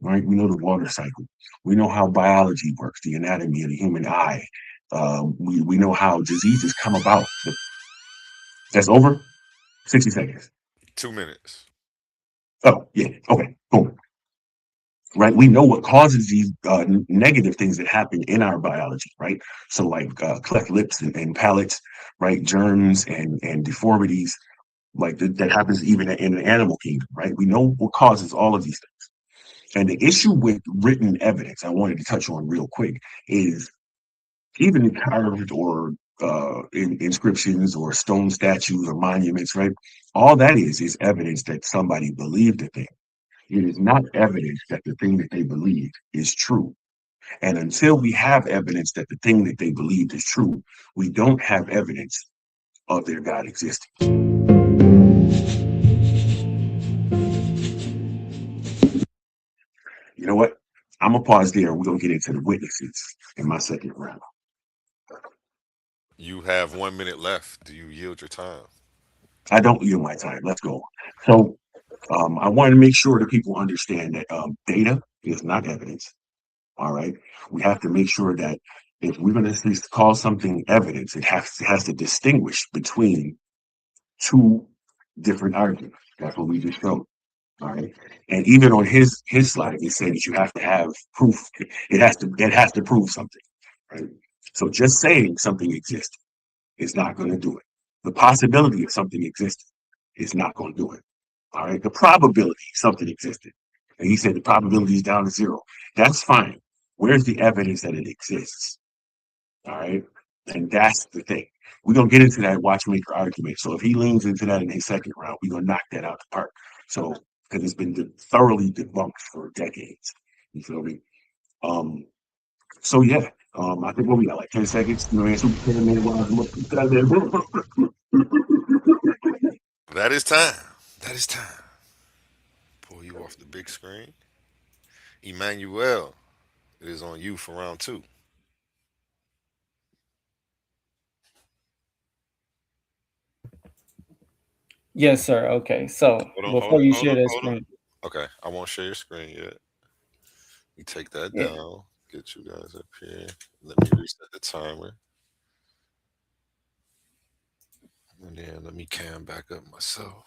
right? We know the water cycle. We know how biology works, the anatomy of the human eye. We know how diseases come about. That's over? 60 seconds.
2 minutes.
Oh, yeah. Okay, boom. Right? We know what causes these negative things that happen in our biology, right? So like cleft lips and palates, right? Germs and deformities, like that happens even in the animal kingdom, right? We know what causes all of these things. And the issue with written evidence, I wanted to touch on real quick, is even carved or inscriptions or stone statues or monuments, right? All that is evidence that somebody believed a thing. It is not evidence that the thing that they believe is true. And until we have evidence that the thing that they believed is true, we don't have evidence of their God existing. You know what? I'm gonna pause there. We're gonna get into the witnesses in my second round.
You have 1 minute left. Do you yield your time?
I don't yield my time. Let's go. So I want to make sure that people understand that data is not evidence. All right. We have to make sure that if we're going to call something evidence, it has to distinguish between two different arguments. That's what we just showed. All right. And even on his slide, it said that you have to have proof. It has to prove something. Right. So just saying something exists is not going to do it. The possibility of something existing is not going to do it. All right. The probability something existed. And he said the probability is down to zero. That's fine. Where's the evidence that it exists? All right. And that's the thing. We're going to get into that watchmaker argument. So if he leans into that in his second round, we're going to knock that out the park. So, because it's been thoroughly debunked for decades. You feel me? So yeah, I think what we got like 10 seconds. You know, answer
That is time. That is time. Pull you off the big screen. Emmanuel, it is on you for round two.
Yes, sir. Okay. So
Hold on, hold
before
on,
you
hold
share
on,
that
hold on.
screen,
Okay, I won't share your screen yet. You take that
yeah.
down. Get you guys up here. Let me reset the timer. And then let me cam back up myself.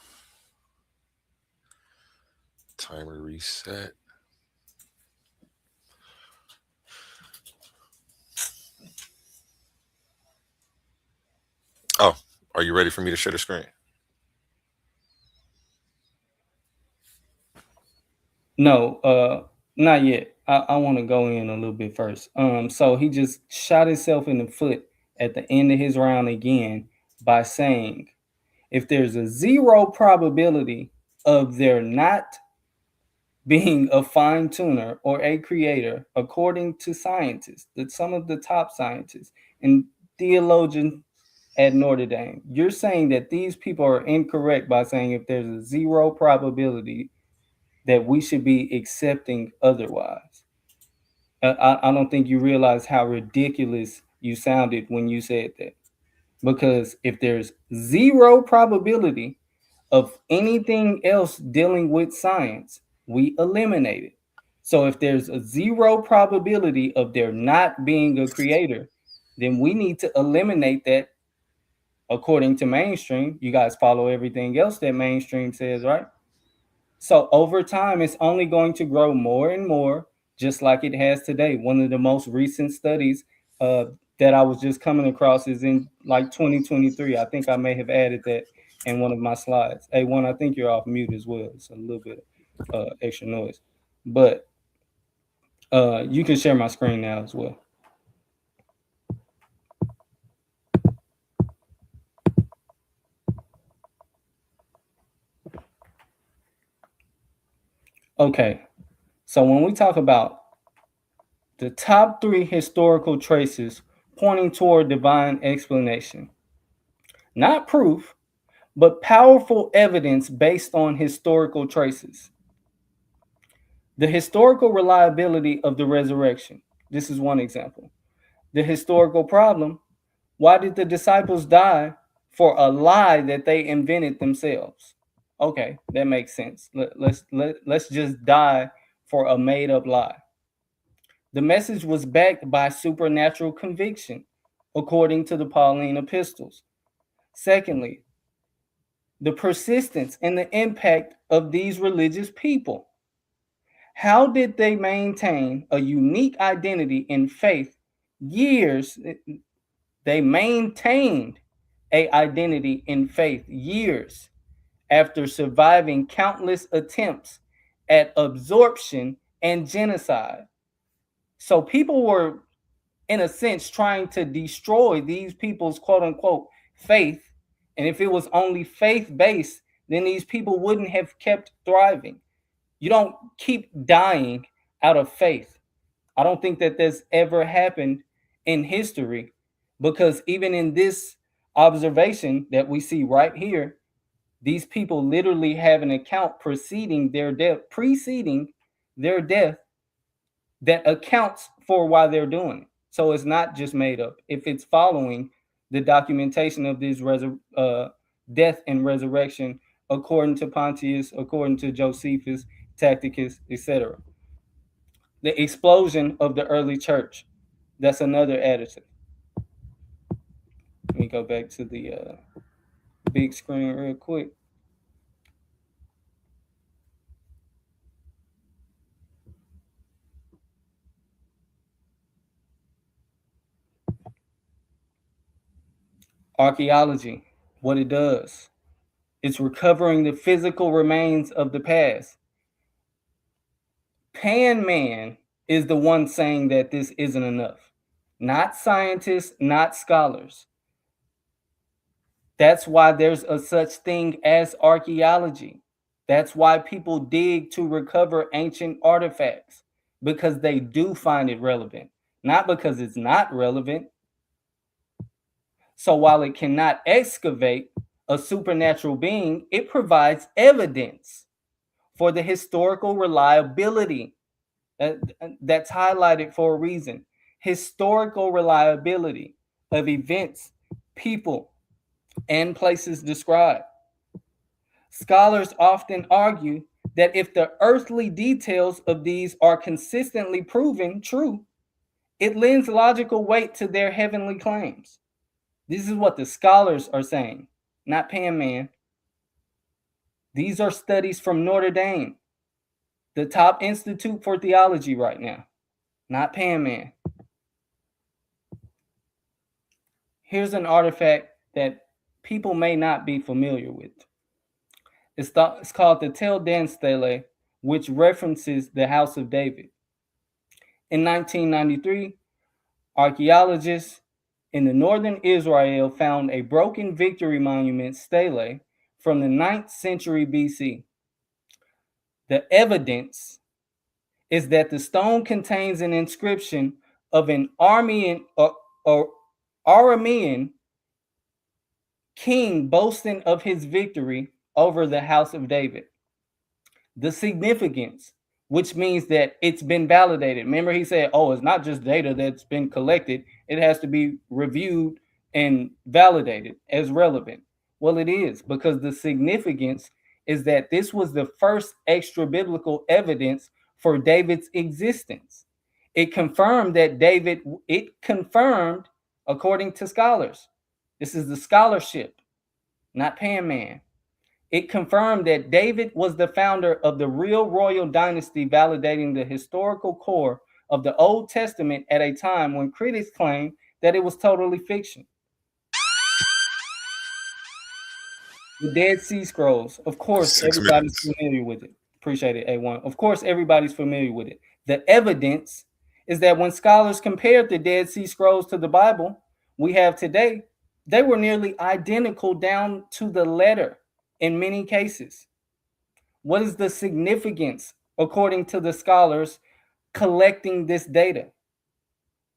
Timer reset. Oh, are you ready for me to share the screen?
No, not yet. I want to go in a little bit first. So he just shot himself in the foot at the end of his round again by saying, if there's a zero probability of there not being a fine tuner or a creator, according to scientists, that some of the top scientists and theologians at Notre Dame, you're saying that these people are incorrect by saying if there's a zero probability that we should be accepting otherwise. I don't think you realize how ridiculous you sounded when you said that. Because if there's zero probability of anything else dealing with science, we eliminate it. So if there's a zero probability of there not being a creator, then we need to eliminate that according to mainstream. You guys follow everything else that mainstream says, right? So over time, it's only going to grow more and more, just like it has today. One of the most recent studies uh, that I was just coming across is in like 2023. I think I may have added that in one of my slides. A1, I think you're off mute as well. It's a little bit extra noise, but you can share my screen now as well. Okay, so when we talk about the top 3 historical traces pointing toward divine explanation, not proof, but powerful evidence based on historical traces. The historical reliability of the resurrection. This is one example. The historical problem. Why did the disciples die for a lie that they invented themselves? Okay, that makes sense. Let's just die for a made up lie. The message was backed by supernatural conviction, according to the Pauline epistles. Secondly, the persistence and the impact of these religious people. How did they maintain a unique identity in faith years? They maintained a identity in faith years after surviving countless attempts at absorption and genocide. So people were in a sense, trying to destroy these people's quote unquote faith. And if it was only faith based, then these people wouldn't have kept thriving. You don't keep dying out of faith. I don't think that this ever happened in history, because even in this observation that we see right here, these people literally have an account preceding their death that accounts for why they're doing it. So it's not just made up. If it's following the documentation of this death and resurrection according to Pontius, according to Josephus, Tacitus, etc. The explosion of the early church, that's another additive. Let me go back to the big screen real quick. Archaeology, what it does, it's recovering the physical remains of the past. Pan Man is the one saying that this isn't enough, not scientists, not scholars. That's why there's a such thing as archaeology. That's why people dig to recover ancient artifacts, because they do find it relevant, not because it's not relevant. So while it cannot excavate a supernatural being, it provides evidence for the historical reliability. That's highlighted for a reason. Historical reliability of events, people, and places described. Scholars often argue that if the earthly details of these are consistently proven true, it lends logical weight to their heavenly claims. This is what the scholars are saying, not Pan Man. These are studies from Notre Dame, the top institute for theology right now, not Pan Man. Here's an artifact that people may not be familiar with. It's called the Tel Dan Stele, which references the House of David. In 1993, archaeologists in the northern Israel found a broken victory monument stele from the 9th century BC. The evidence is that the stone contains an inscription of an Aramean king boasting of his victory over the House of David. The significance, which means that it's been validated. Remember, he said, oh, it's not just data that's been collected. It has to be reviewed and validated as relevant. Well, it is, because the significance is that this was the first extra biblical evidence for David's existence. It confirmed that according to scholars, this is the scholarship, not Pan Man. It confirmed that David was the founder of the real royal dynasty, validating the historical core of the Old Testament at a time when critics claimed that it was totally fiction. The Dead Sea Scrolls, of course, everybody's familiar with it. Appreciate it, A1. Of course, everybody's familiar with it. The evidence is that when scholars compared the Dead Sea Scrolls to the Bible we have today, they were nearly identical down to the letter in many cases. What is the significance, according to the scholars, collecting this data?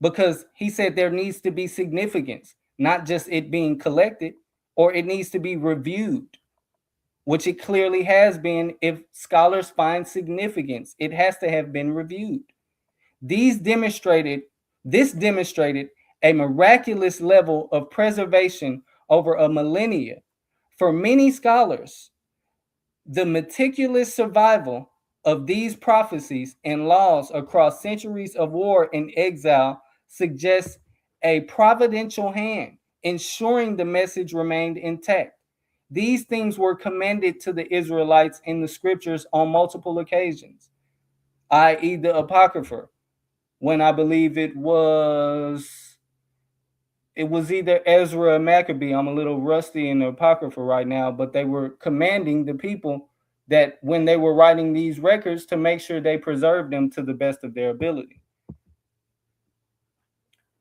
Because he said there needs to be significance, not just it being collected, or it needs to be reviewed, which it clearly has been. If scholars find significance, it has to have been reviewed. This demonstrated a miraculous level of preservation over a millennia. For many scholars, the meticulous survival of these prophecies and laws across centuries of war and exile suggests a providential hand, ensuring the message remained intact. These things were commended to the Israelites in the scriptures on multiple occasions, i.e. the Apocrypha, when I believe it was either Ezra or Maccabee. I'm a little rusty in the Apocrypha right now, but they were commanding the people that when they were writing these records to make sure they preserved them to the best of their ability.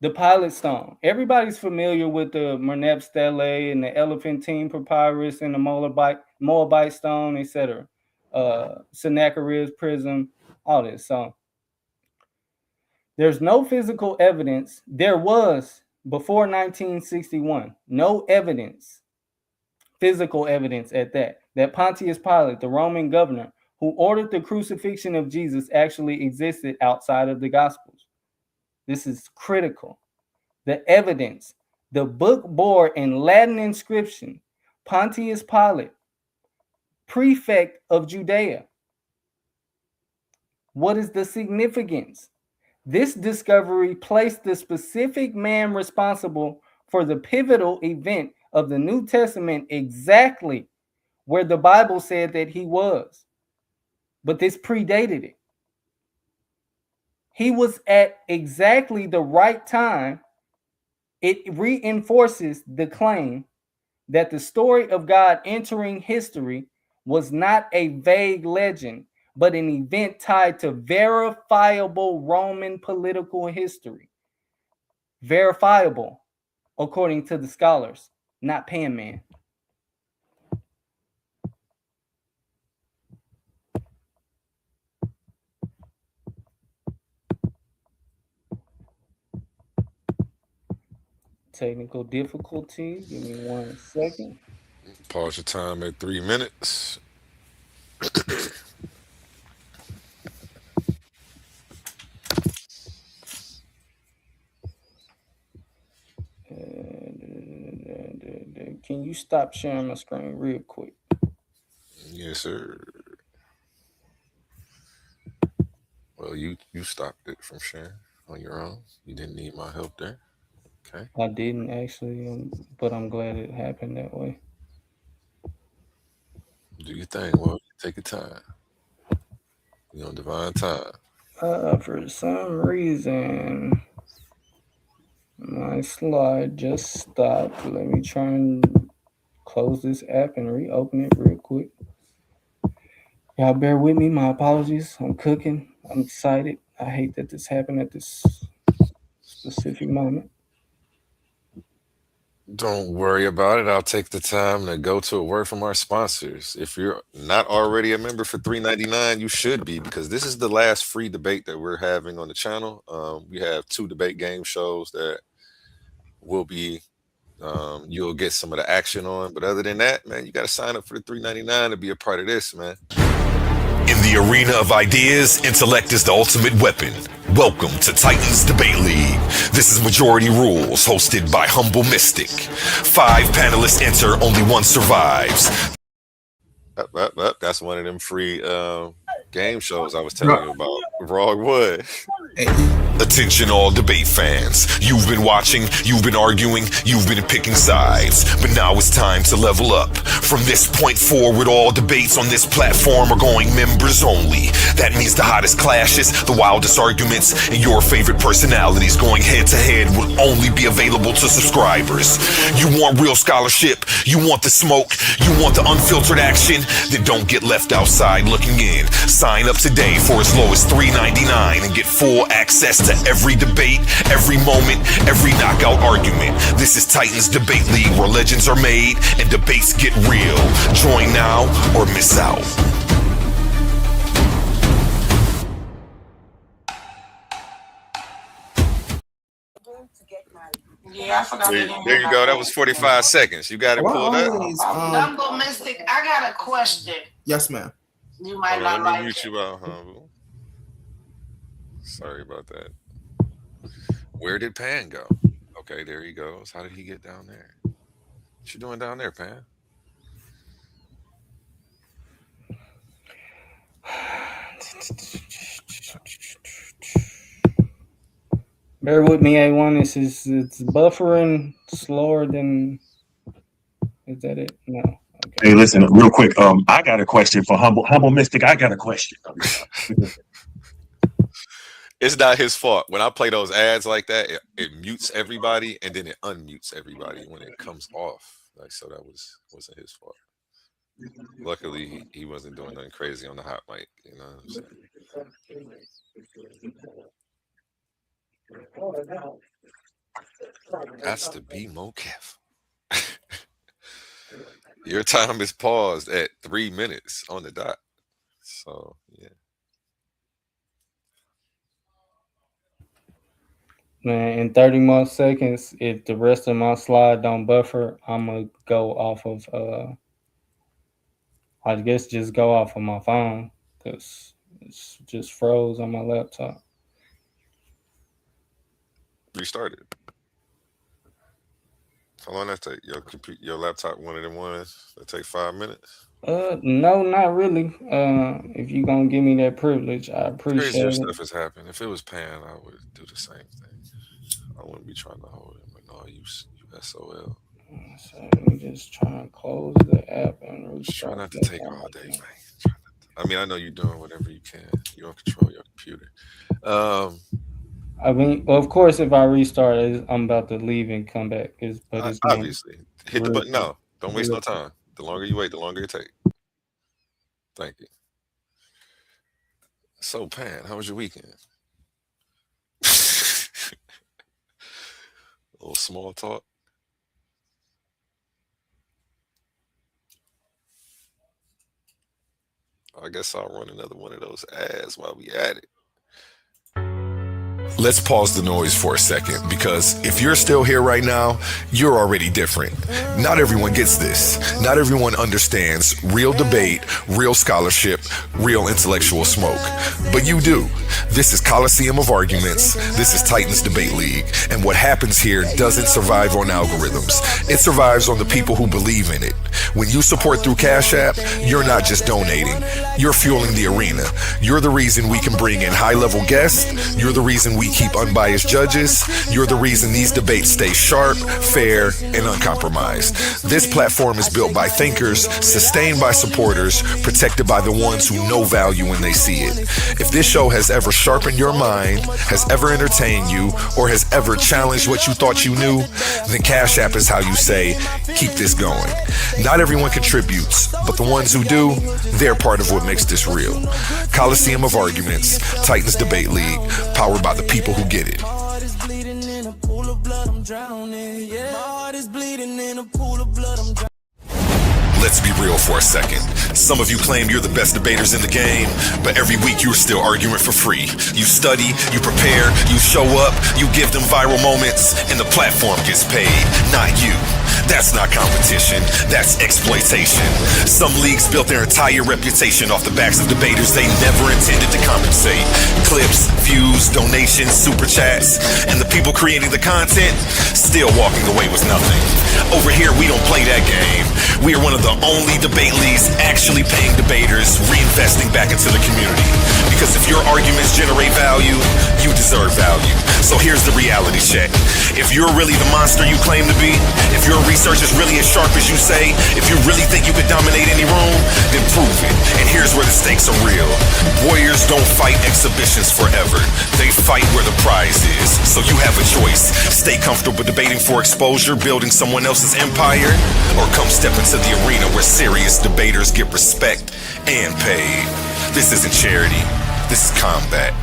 The Pilot Stone. Everybody's familiar with the Mernep Stele and the Elephantine Papyrus and the Moabite Stone, etc. Sennacherib's Prism, all this. So there's no physical evidence. There was before 1961, no evidence, physical evidence at that Pontius Pilate, the Roman governor who ordered the crucifixion of Jesus, actually existed outside of the Gospels. This is critical. The evidence, the book bore in Latin inscription, Pontius Pilate, prefect of Judea. What is the significance? This discovery placed the specific man responsible for the pivotal event of the New Testament exactly where the Bible said that he was. But this predated it. He was at exactly the right time. It reinforces the claim that the story of God entering history was not a vague legend, but an event tied to verifiable Roman political history. Verifiable, according to the scholars, not Pan Man. Technical difficulty. Give me 1 second.
Pause your time at 3 minutes.
Can you stop sharing my screen real quick?
Yes, sir. Well, you stopped it from sharing on your own. You didn't need my help there. Okay.
I didn't actually, but I'm glad it happened that way.
Do your thing. Well, take your time. You're on divine time.
For some reason, my slide just stopped. Let me try and close this app and reopen it real quick. Y'all bear with me. My apologies. I'm cooking. I'm excited. I hate that this happened at this specific moment.
Don't worry about it. I'll take the time to go to a word from our sponsors. If you're not already a member for $3.99, you should be, because this is the last free debate that we're having on the channel. We have 2 debate game shows that will be you'll get some of the action on. But other than that, man, you got to sign up for the $3.99 to be a part of this, man.
In the arena of ideas, intellect is the ultimate weapon. Welcome to Titans Debate League. This is Majority Rules, hosted by Humble Mystic. 5 panelists enter, only 1 survives.
That's one of them free game shows I was telling you about. Wrong wood.
Attention all debate fans. You've been watching, you've been arguing, you've been picking sides. But now it's time to level up. From this point forward, all debates on this platform are going members only. That means the hottest clashes, the wildest arguments, and your favorite personalities going head to head will only be available to subscribers. You want real scholarship, you want the smoke, you want the unfiltered action, then don't get left outside looking in. Sign up today for as low as $3.99 and get full access to every debate, every moment, every knockout argument. This is Titans Debate League, where legends are made and debates get real. Join now or miss out.
Yeah, I forgot.
There you go. That was 45 seconds. You got it pulled up.
Humble Mystic, I got a question.
Yes, ma'am.
You might
Hold
not
on, let me
like
mute
it.
you out, Humble. Sorry about that. Where did Pan go? Okay, there he goes. How did he get down there? What you doing down there, Pan?
Bear with me, A1. It's buffering slower than. Is that it? No. Okay.
Hey, listen, real quick. I got a question for Humble Mystic. I got a question.
It's not his fault. When I play those ads like that, it mutes everybody and then it unmutes everybody when it comes off. Like, so that wasn't his fault. Luckily, he wasn't doing nothing crazy on the hot mic. You know what I'm saying? That's to be more careful. Your time is paused at 3 minutes on the dot. So yeah.
Man, in 30 more seconds, if the rest of my slide don't buffer, I'm gonna go off of I guess just go off of my phone because it's just froze on my laptop.
Restart it. How long that take? Your laptop one of them ones that take 5 minutes?
No, not really. If you gonna give me that privilege, I
Crazier
appreciate it.
stuff has happened. If it was Pan, I would do the same thing. I wouldn't be trying to hold it, but no, you SOL.
So let me just try and close the app and
Just try
restart.
not to
the
take all day,
account.
man. I mean, I know you're doing whatever you can. You don't control your computer.
I mean, well, of course, if I restart, I'm about to leave and come back. But it's gonna
Obviously, hit the
real
button.
quick.
No, don't waste
Real
no time. The longer you wait, the longer it take. Thank you. So, Pan, how was your weekend? A little small talk. I guess I'll run another one of those ads while we at it.
Let's pause the noise for a second, because if you're still here right now, you're already different. Not everyone gets this. Not everyone understands real debate, real scholarship, real intellectual smoke. But you do. This is Coliseum of Arguments. This is Titans Debate League. And what happens here doesn't survive on algorithms. It survives on the people who believe in it. When you support through Cash App, you're not just donating. You're fueling the arena. You're the reason we can bring in high-level guests. You're the reason we keep unbiased judges. You're the reason these debates stay sharp, fair, and uncompromised. This platform is built by thinkers, sustained by supporters, protected by the ones who know value when they see it. If this show has ever sharpened your mind, has ever entertained you, or has ever challenged what you thought you knew, then Cash App is how you say, keep this going. Not everyone contributes, but the ones who do, they're part of what makes this real. Coliseum of Arguments, Titans Debate League, powered by the people who get it. Let's be real for a second. Some of you claim you're the best debaters in the game, but every week you're still arguing for free. You study, you prepare, you show up, you give them viral moments, and the platform gets paid, not you. That's not competition, that's exploitation. Some leagues built their entire reputation off the backs of debaters they never intended to compensate. Clips, views, donations, super chats, and the people creating the content still walking away with nothing. Over here, we don't play that game. We are one of the only debate leagues actually paying debaters, reinvesting back into the community. Because if your arguments generate value, you deserve value. So here's the reality check. If you're really the monster you claim to be, if your research is really as sharp as you say, if you really think you could dominate any room, then prove it. And here's where the stakes are real. Warriors don't fight exhibitions forever. They fight where the prize is. So you have a choice. Stay comfortable debating for exposure, building someone else's empire, or come step into the arena where serious debaters get respect and paid. This isn't charity. This is combat.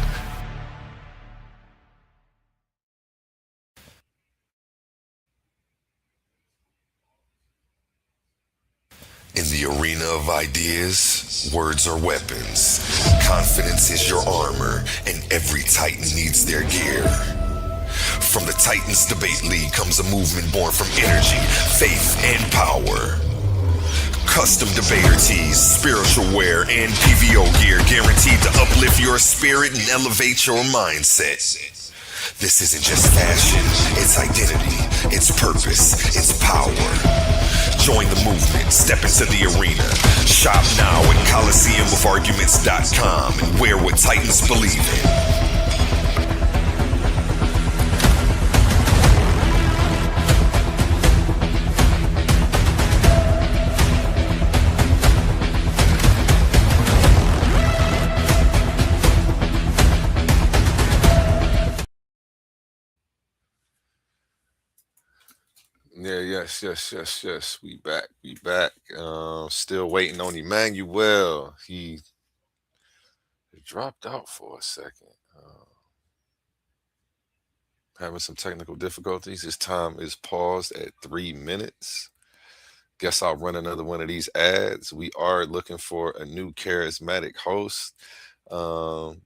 In the arena of ideas, words are weapons. Confidence is your armor, and every Titan needs their gear. From the Titans Debate League comes a movement born from energy, faith, and power. Custom debater tees, spiritual wear, and PVO gear guaranteed to uplift your spirit and elevate your mindset. This isn't just fashion, it's identity, it's purpose, it's power. Join the movement, step into the arena. Shop now at ColiseumOfArguments.com and wear what Titans believe in.
Yeah, yes. We back. Still waiting on Emmanuel. He dropped out for a second. Having some technical difficulties. This time is paused at 3 minutes. Guess I'll run another one of these ads. We are looking for a new charismatic host and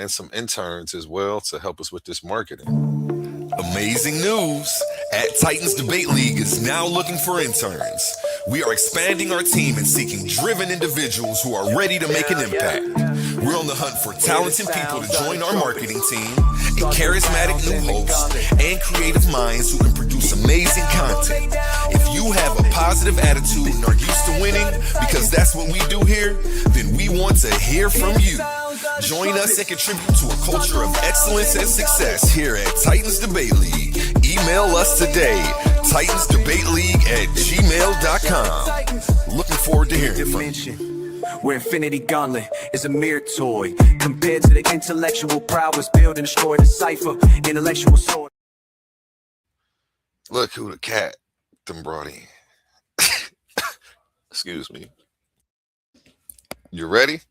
some interns as well to help us with this marketing.
Amazing news! At Titans Debate League is now looking for interns. We are expanding our team and seeking driven individuals who are ready to make an impact. We're on the hunt for talented people to join our marketing team, a charismatic new host, and creative minds who can produce amazing content. If you have a positive attitude and are used to winning, because that's what we do here, then we want to hear from you. Join us and contribute to a culture of excellence and success here at Titans Debate League. Email us today, titansdebateleague@gmail.com. Looking forward to hearing from you.
Where Infinity Gauntlet is a mere toy compared to the intellectual prowess build and destroy the cipher, intellectual sword.
Look who the cat them brought in. Excuse me. You ready?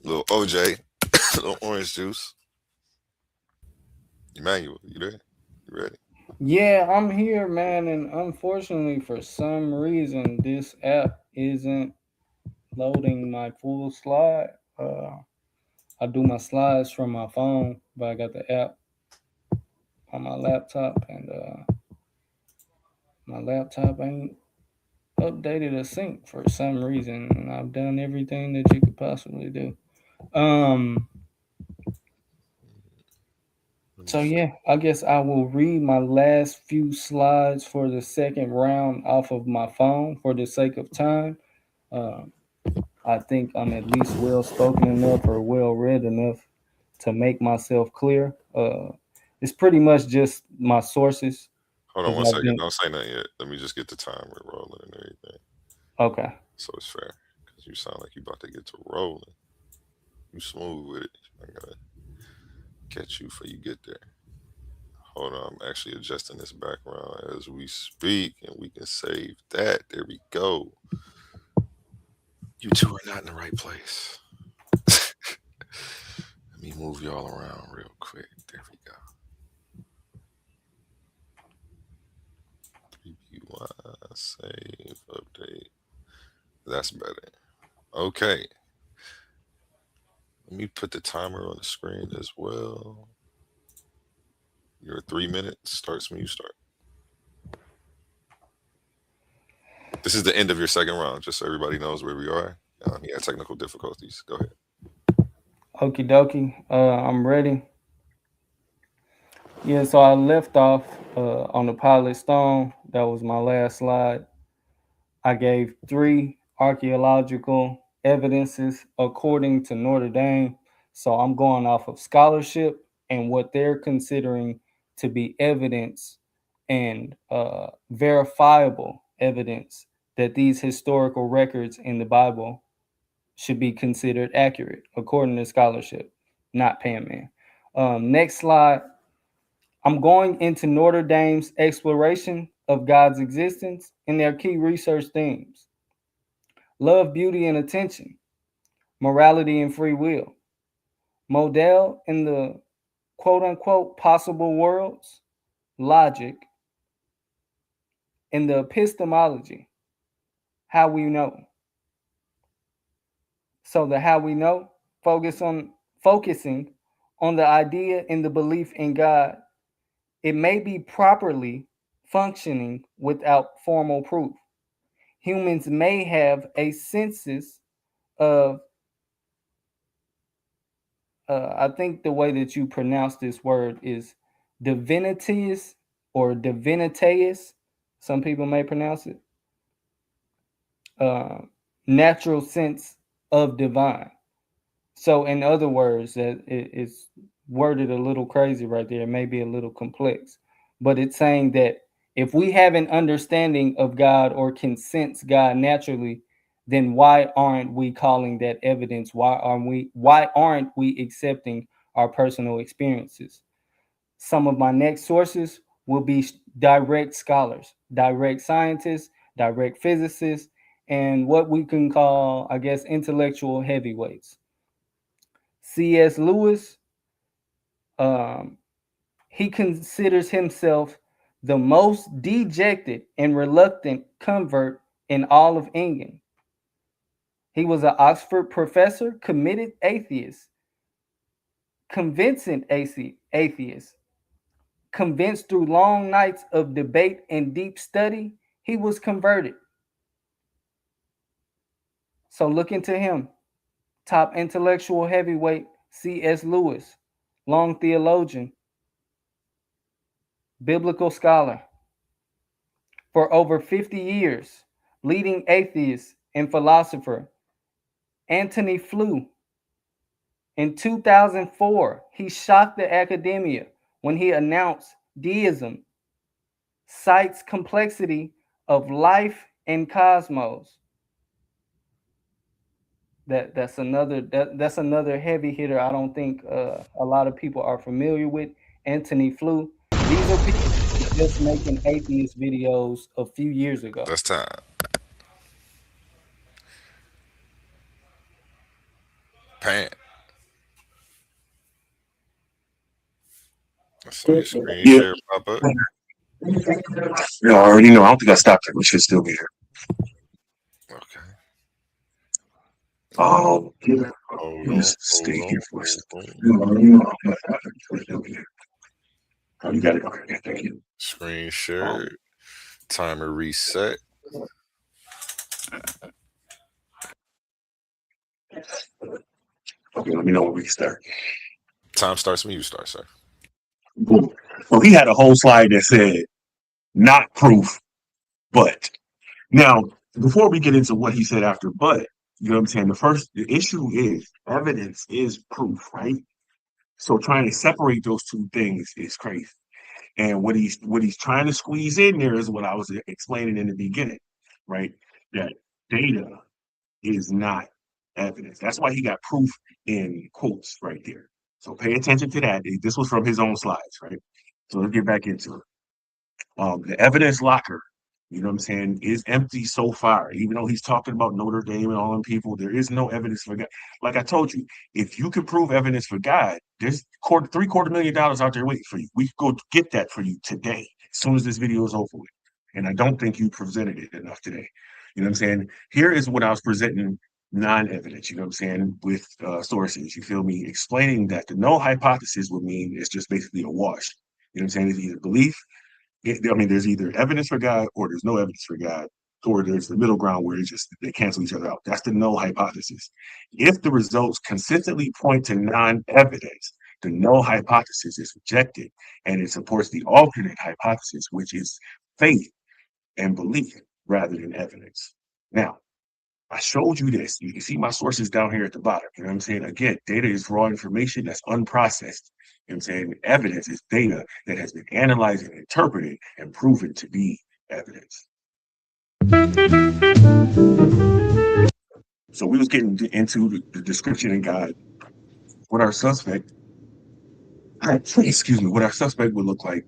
Little OJ, little orange juice. Emmanuel, you there? You ready?
Yeah, I'm here, man, and unfortunately, for some reason, this app isn't loading my full slide. I do my slides from my phone, but I got the app on my laptop, and my laptop ain't updated a sync for some reason, and I've done everything that you could possibly do. So yeah, I guess I will read my last few slides for the second round off of my phone for the sake of time. I think I'm at least well spoken enough or well read enough to make myself clear. It's pretty much just my sources.
Hold on one second. Don't say nothing yet. Let me just get the timer rolling and everything.
Okay.
So it's fair. Because you sound like you about to get to rolling. You smooth with it. I gotta catch you before you get there. Hold on. I'm actually adjusting this background as we speak, and we can save that. There we go. You two are not in the right place. Let me move y'all around real quick. There we go. 3BY, save, update. That's better. Okay. Let me put the timer on the screen as well. Your 3 minutes starts when you start. This is the end of your second round, just so everybody knows where we are. You had technical difficulties. Go ahead.
Okie dokie. I'm ready. Yeah, so I left off on the Pilot Stone. That was my last slide. I gave 3 archaeological evidences according to Notre Dame. So I'm going off of scholarship and what they're considering to be evidence and verifiable evidence that these historical records in the Bible should be considered accurate according to scholarship, not Pan Man. Next slide. I'm going into Notre Dame's exploration of God's existence and their key research themes: love, beauty, and attention, morality and free will, model in the quote-unquote possible worlds, logic, and the epistemology, how we know. So the how we know, focusing on the idea and the belief in God. It may be properly functioning without formal proof. Humans may have a census of, I think the way that you pronounce this word is divinitas or divinitatis. Some people may pronounce it. Natural sense of divine. So in other words, that it's worded a little crazy right there, maybe a little complex, but it's saying that if we have an understanding of God or can sense God naturally, then why aren't we calling that evidence? Why aren't we accepting our personal experiences? Some of my next sources will be direct scholars, direct scientists, direct physicists, and what we can call, I guess, intellectual heavyweights. C.S. Lewis, he considers himself the most dejected and reluctant convert in all of England. He was an Oxford professor, committed atheist, convincing atheist. Convinced through long nights of debate and deep study, he was converted. So look into him. Top intellectual heavyweight, C.S. Lewis, long theologian, biblical scholar. For over 50 years, leading atheist and philosopher, Antony Flew. In 2004, he shocked the academia when he announced deism cites complexity of life and cosmos. That's another heavy hitter. I don't think a lot of people are familiar with Antony Flew. These are people just making atheist videos a few years ago.
That's time. Pan. I saw your screen share pop up.
I already know. I don't think I stopped it. We should still be here.
Okay.
Just stay here for a second. Oh, you got it. Okay, thank you.
Screen share. Timer reset.
Okay, let me know when we can start.
Time starts when you start, sir.
Well, he had a whole slide that said, not proof, but. Now, before we get into what he said after but, you know what I'm saying? The issue is evidence is proof, right? So trying to separate those two things is crazy. And what he's trying to squeeze in there is what I was explaining in the beginning, right? That data is not evidence. That's why he got proof in quotes right there. So pay attention to that. This was from his own slides, right? So let's get back into it. The evidence locker, you know what I'm saying, is empty so far. Even though he's talking about Notre Dame and all them people, there is no evidence for God. Like I told you, if you can prove evidence for God, there's $750,000 out there waiting for you. We could go get that for you today, as soon as this video is over with. And I don't think you presented it enough today. You know what I'm saying? Here is what I was presenting non-evidence, you know what I'm saying, with sources, you feel me, explaining that the null hypothesis would mean it's just basically a wash. You know what I'm saying? It's either belief, there's either evidence for God or there's no evidence for God, or there's the middle ground where they cancel each other out. That's the null hypothesis. If the results consistently point to non-evidence, the null hypothesis is rejected and it supports the alternate hypothesis, which is faith and belief rather than evidence. Now, I showed you this. You can see my sources down here at the bottom. You know what I'm saying? Again, data is raw information that's unprocessed. You know what I'm saying? Evidence is data that has been analyzed and interpreted and proven to be evidence. So we was getting into the description in God. What our suspect would look like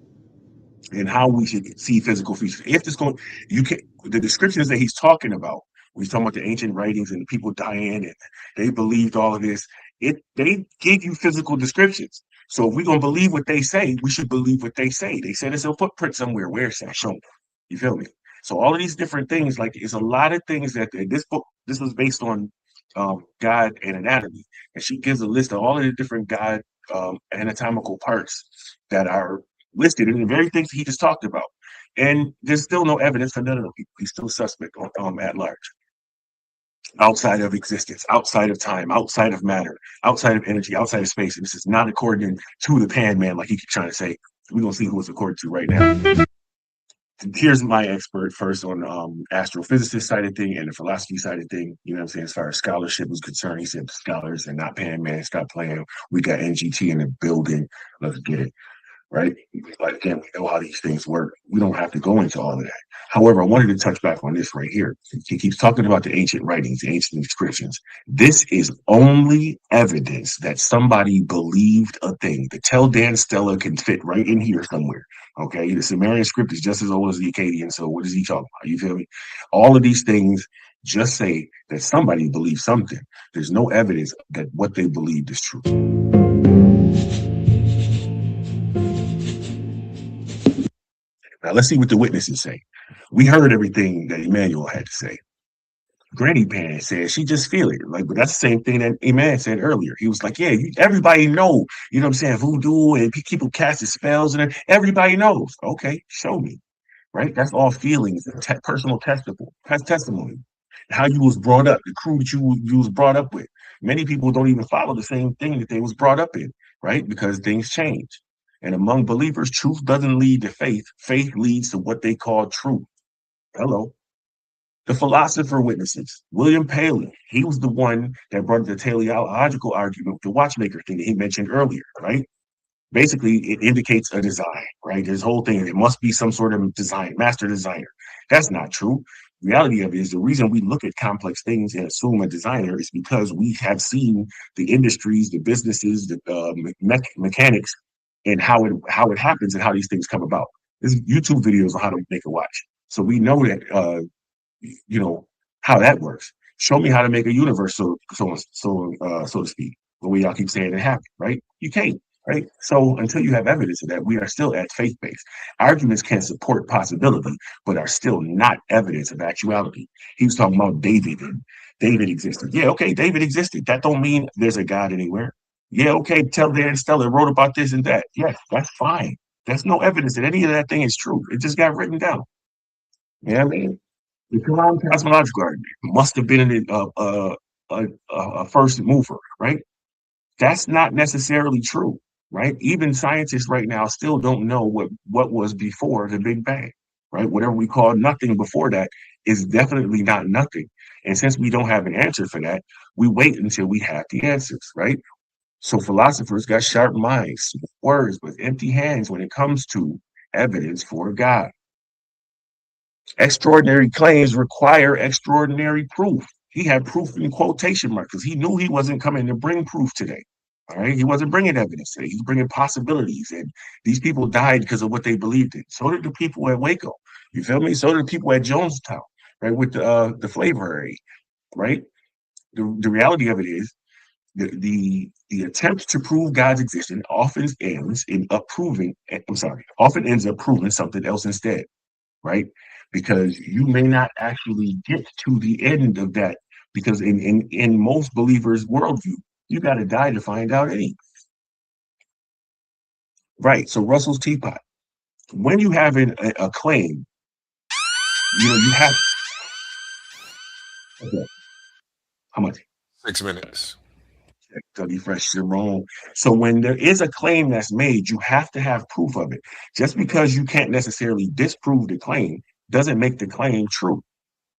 and how we should see physical features. If this going, the descriptions that he's talking about, he's talking about the ancient writings and the people dying and they believed all of this. They give you physical descriptions. So if we're going to believe what they say, we should believe what they say. They said it's a footprint somewhere. Where's that? Show me. You feel me? So all of these different things, like it's a lot of things that this book, this was based on God and anatomy. And she gives a list of all of the different God anatomical parts that are listed in the very things he just talked about. And there's still no evidence for none of them people. He's still suspect at large. Outside of existence, outside of time, outside of matter, outside of energy, outside of space. And this is not according to the Pan Man, like he keeps trying to say. We're going to see who it's according to right now. Here's my expert first on astrophysicist side of thing and the philosophy side of thing. You know what I'm saying? As far as scholarship is concerned, he said scholars and not Pan Man. Stop playing. We got NGT in the building. Let's get it. Right? Like, again, we know how these things work. We don't have to go into all of that. However, I wanted to touch back on this right here. He keeps talking about the ancient writings, the ancient inscriptions. This is only evidence that somebody believed a thing. The Tel Dan Stela can fit right in here somewhere. Okay, the Sumerian script is just as old as the Akkadian. So what is he talking about? You feel me? All of these things just say that somebody believes something. There's no evidence that what they believed is true. Now let's see what the witnesses say. We heard everything that Emmanuel had to say. Granny Pan said she just feel it. Like, but that's the same thing that Emmanuel said earlier. He was like, yeah, everybody know, you know what I'm saying, voodoo and people casting spells and everybody knows. Okay, show me. Right? That's all feelings and personal testimony. How you was brought up, the crew that you was brought up with. Many people don't even follow the same thing that they was brought up in, right? Because things change. And among believers, truth doesn't lead to faith. Faith leads to what they call truth. Hello. The philosopher witnesses, William Paley, he was the one that brought the teleological argument with the watchmaker thing that he mentioned earlier, right? Basically, it indicates a design, right? This whole thing, it must be some sort of design, master designer. That's not true. Reality of it is the reason we look at complex things and assume a designer is because we have seen the industries, the businesses, the mechanics, and how it happens and how these things come about. There's YouTube videos on how to make a watch, so we know that you know how that works. Show me how to make a universe, so to speak. The way y'all keep saying it happened, right? You can't. Right. So until you have evidence of that, we are still at faith-based. Arguments can support possibility, but are still not evidence of actuality. He was talking about David, and David existed. Yeah, okay, David existed. That don't mean there's a God anywhere. Yeah, okay, Teldar and Stella wrote about this and that. Yes, that's fine. There's no evidence that any of that thing is true. It just got written down. Yeah, I mean, the Quran cosmological argument must have been a first mover, right? That's not necessarily true. Right? Even scientists right now still don't know what was before the Big Bang, right? Whatever we call nothing before that is definitely not nothing. And since we don't have an answer for that, we wait until we have the answers, right? So philosophers got sharp minds, words with empty hands when it comes to evidence for God. Extraordinary claims require extraordinary proof. He had proof in quotation marks because he knew he wasn't coming to bring proof today. All right, he wasn't bringing evidence today. He's bringing possibilities, and these people died because of what they believed in. So did the people at Waco. You feel me? So did the people at Jonestown, right? With the flavor area, right? The reality of it is the attempt to prove God's existence often ends up proving something else instead, right? Because you may not actually get to the end of that, because in most believers' worldview, you got to die to find out anything. Right. So Russell's teapot. When you have a claim, you have. Okay. How much?
6 minutes.
Dougie Fresh, you're wrong. So when there is a claim that's made, you have to have proof of it. Just because you can't necessarily disprove the claim doesn't make the claim true.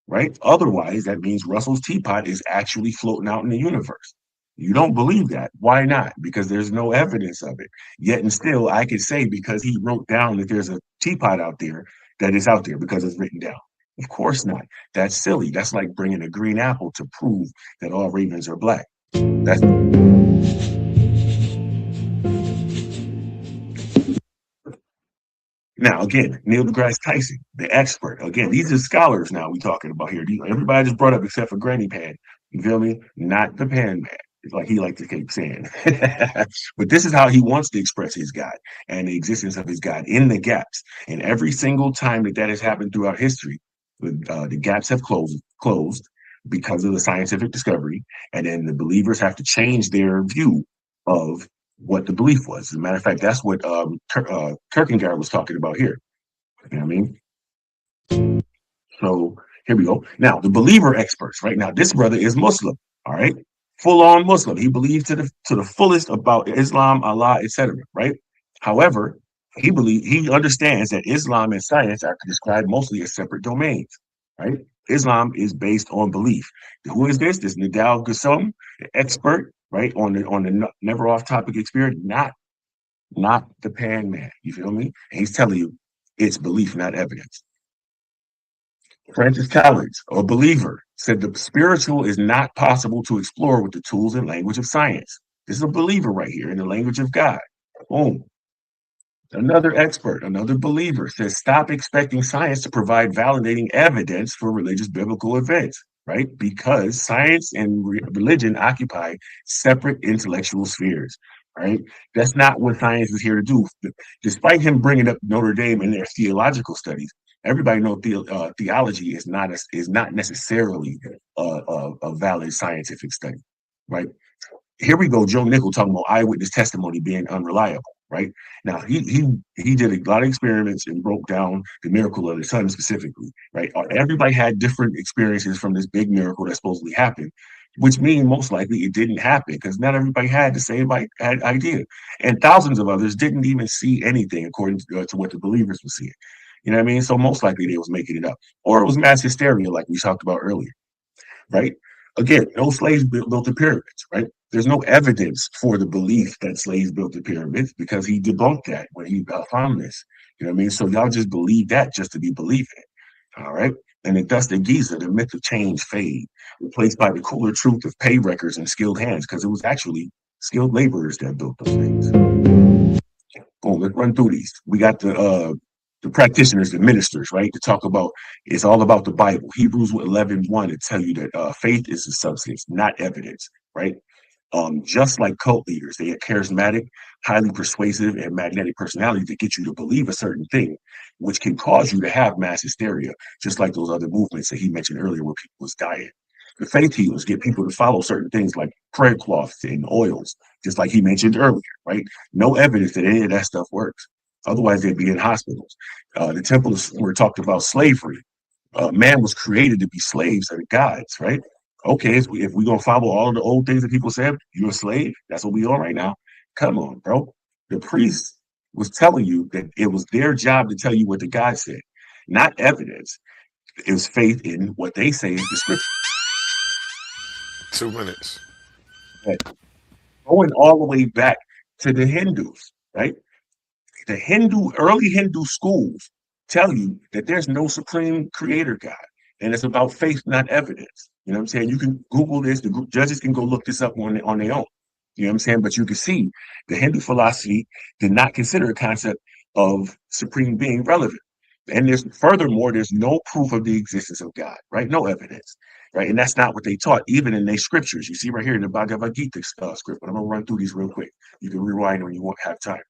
Right. Otherwise, that means Russell's teapot is actually floating out in the universe. You don't believe that. Why not? Because there's no evidence of it. Yet and still, I could say because he wrote down that there's a teapot out there, that it's out there because it's written down. Of course not. That's silly. That's like bringing a green apple to prove that all ravens are black. That's now again, Neil deGrasse Tyson, the expert. Again, these are scholars now we're talking about here. Everybody just brought up except for Granny Pan. You feel me? Not the Pan Man. It's like he likes to keep saying. But this is how he wants to express his God and the existence of his God in the gaps. And every single time that has happened throughout history, the gaps have closed because of the scientific discovery. And then the believers have to change their view of what the belief was. As a matter of fact, that's what Kierkegaard was talking about here. You know what I mean? So here we go. Now, the believer experts, right? Now, this brother is Muslim, all right? Full-on Muslim. He believes to the fullest about Islam, Allah, etc., right? However, he understands that Islam and science are described mostly as separate domains, right? Islam is based on belief. Who is this? This Nidal Gassam, expert, right? On the never off topic experience, not the Pan Man. You feel me? And he's telling you it's belief, not evidence. Francis Collins, a believer, said the spiritual is not possible to explore with the tools and language of science. This is a believer right here in the language of God. Boom. Another expert, another believer says stop expecting science to provide validating evidence for religious biblical events. right? Because science and religion occupy separate intellectual spheres, right? That's not what science is here to do. Despite him bringing up Notre Dame in their theological studies, everybody knows theology is not necessarily a valid scientific study, right? Here we go, Joe Nickel talking about eyewitness testimony being unreliable, right? Now he did a lot of experiments and broke down the miracle of the sun specifically, right? Everybody had different experiences from this big miracle that supposedly happened, which means most likely it didn't happen because not everybody had the same idea, and thousands of others didn't even see anything according to what the believers were seeing. You know what I mean? So most likely they was making it up, or it was mass hysteria, like we talked about earlier, right? Again, no slaves built the pyramids, right? There's no evidence for the belief that slaves built the pyramids because he debunked that when he found this. You know what I mean? So y'all just believe that just to be believing it. All right. And in Dust and Giza, the myth of change fade, replaced by the cooler truth of pay records and skilled hands, because it was actually skilled laborers that built those things. Boom, let's run through these. We got the practitioners, the ministers, right? To talk about it's all about the Bible. Hebrews 11:1 to tell you that faith is a substance, not evidence, right? Just like cult leaders, they are charismatic, highly persuasive, and magnetic personality to get you to believe a certain thing, which can cause you to have mass hysteria, just like those other movements that he mentioned earlier where people was dying. The faith healers get people to follow certain things like prayer cloths and oils, just like he mentioned earlier, right? No evidence that any of that stuff works. Otherwise, they'd be in hospitals. The temples were talked about slavery. Man was created to be slaves of the gods, right? Okay, if we're gonna follow all of the old things that people said, you're a slave. That's what we are right now. Come on, bro. The priest was telling you that it was their job to tell you what the God said, not evidence. It was faith in what they say is the scripture.
2 minutes.
Going all the way back to the Hindus, right? The early Hindu schools tell you that there's no supreme creator God, and it's about faith, not evidence. You know what I'm saying? You can Google this. The judges can go look this up on their own. You know what I'm saying? But you can see the Hindu philosophy did not consider a concept of supreme being relevant. And there's no proof of the existence of God, right? No evidence, right? And that's not what they taught, even in their scriptures. You see right here in the Bhagavad Gita script, but I'm gonna run through these real quick. You can rewind when you won't have time,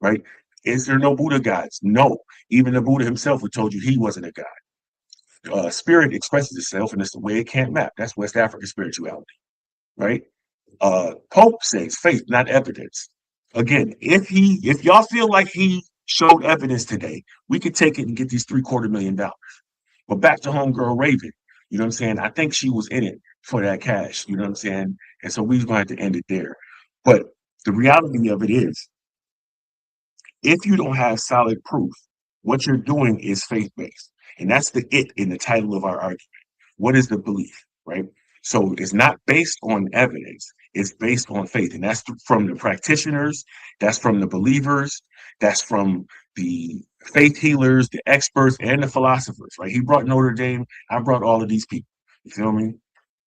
right? Is there no Buddha gods? No. Even the Buddha himself would told you he wasn't a god. Spirit expresses itself, and it's the way it can't map. That's West African spirituality, right? Pope says faith, not evidence. Again, if y'all feel like he showed evidence today, we could take it and get these $750,000. But back to homegirl Raven, you know what I'm saying? I think she was in it for that cash, you know what I'm saying? And so we're going to have to end it there. But the reality of it is, if you don't have solid proof, what you're doing is faith-based. And that's the it in the title of our argument. What is the belief, right? So it's not based on evidence, it's based on faith. And that's from the practitioners, that's from the believers, that's from the faith healers, the experts, and the philosophers, right? He brought Notre Dame, I brought all of these people. You feel me?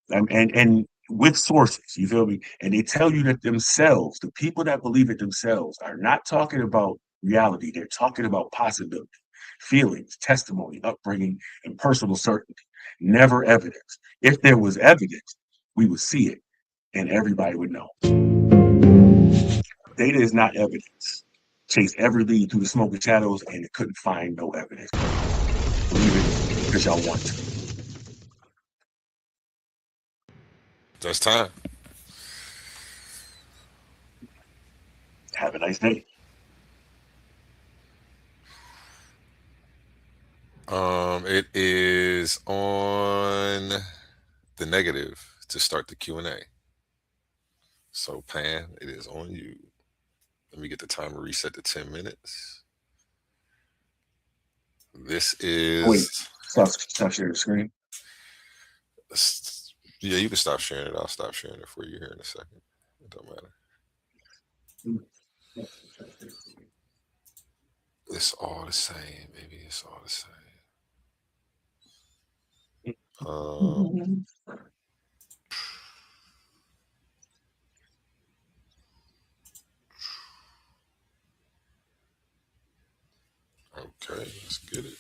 And with sources, you feel me? And they tell you that themselves, the people that believe it themselves, are not talking about reality. They're talking about possibility, feelings, testimony, upbringing, and personal certainty. Never evidence. If there was evidence, we would see it and everybody would know. Data is not evidence. Chase every lead through the smoke and shadows and it couldn't find no evidence. Believe it because y'all want to.
That's time.
Have a nice day.
It is on the negative to start the Q&A. So Pan, it is on you. Let me get the timer reset to 10 minutes. This is
Wait, stop sharing the screen.
Yeah, you can stop sharing it. I'll stop sharing it for you here in a second. It don't matter. It's all the same, baby. It's all the same. Okay, let's get it.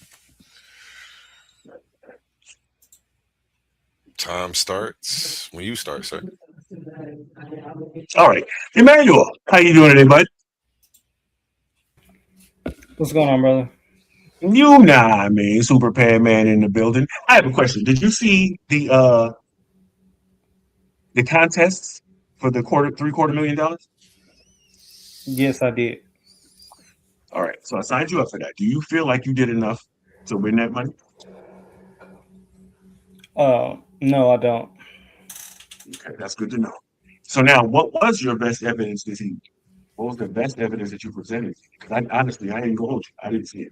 Time starts when you start, sir.
All right, Emmanuel, how you doing today, bud?
What's going on, brother?
You nah, man, Super Pan Man in the building. I have a question. Did you see the contests for the $750,000?
Yes, I did.
All right, so I signed you up for that. Do you feel like you did enough to win that money?
No, I don't.
Okay, that's good to know. So now, what was your best evidence this evening? What was the best evidence that you presented? Because honestly, I ain't gonna hold you. I didn't see it.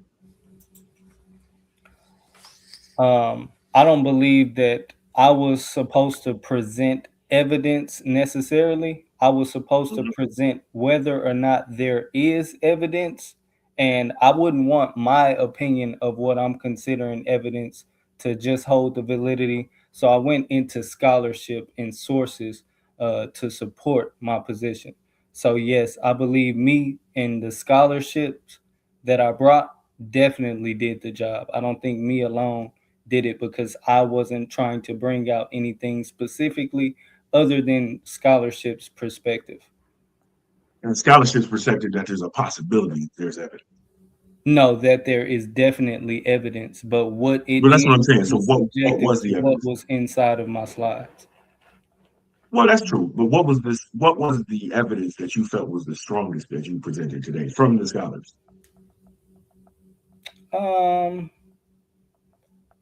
I don't believe that I was supposed to present evidence necessarily. I was supposed to present whether or not there is evidence, and I wouldn't want my opinion of what I'm considering evidence to just hold the validity. So I went into scholarship and sources to support my position. So yes, I believe me and the scholarships that I brought definitely did the job. I don't think me alone did it because I wasn't trying to bring out anything specifically other than scholarships perspective.
And scholarships perspective that there's a possibility there's evidence.
No, that there is definitely evidence, but what it
Well, that's what I'm
is
saying. So what
subjective
was the
to
evidence?
what was inside of my slides.
Well, that's true. But what was this? What was the evidence that you felt was the strongest that you presented today from the scholars?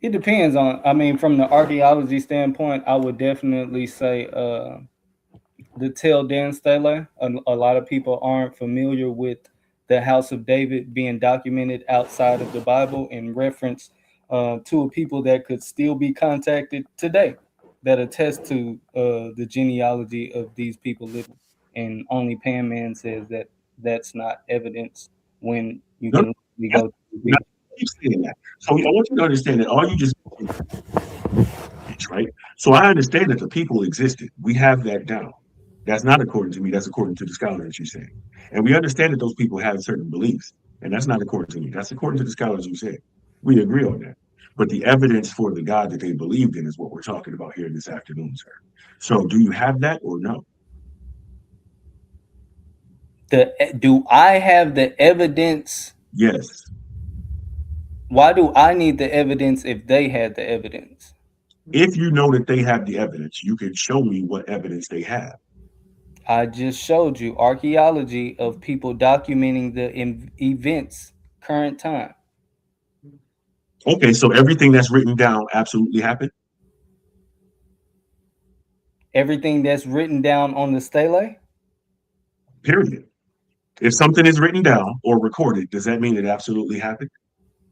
It depends on. I mean, from the archaeology standpoint, I would definitely say the Tel Dan Stele. A lot of people aren't familiar with the House of David being documented outside of the Bible in reference to a people that could still be contacted today that attest to the genealogy of these people living. And only Pan Man says that that's not evidence when you
No,
can go to the
no, keep saying that. So I want you to understand that all you just right. So I understand that the people existed. We have that down. That's not according to me. That's according to the scholars that you're saying. And we understand that those people have certain beliefs. And that's not according to me. That's according to the scholars you said. We agree on that. But the evidence for the God that they believed in is what we're talking about here this afternoon, sir. So do you have that or no?
Do I have the evidence?
Yes.
Why do I need the evidence if they had the evidence?
If you know that they have the evidence, you can show me what evidence they have.
I just showed you archaeology of people documenting the events current time.
Okay, so everything that's written down absolutely happened?
Everything that's written down on the stele?
Period. If something is written down or recorded, does that mean it absolutely happened?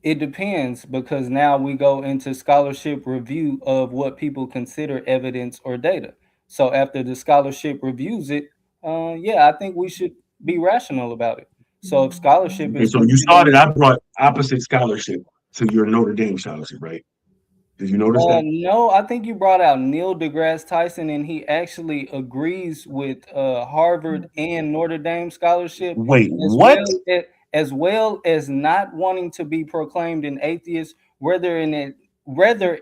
It depends because now we go into scholarship review of what people consider evidence or data. So after the scholarship reviews it, yeah, I think we should be rational about it. So if scholarship
Okay,
is
so you saw that I brought opposite scholarship to your Notre Dame scholarship, right? Did you notice that?
No, I think you brought out Neil deGrasse Tyson, and he actually agrees with Harvard and Notre Dame scholarship.
Wait, what?
As well as not wanting to be proclaimed an atheist, rather an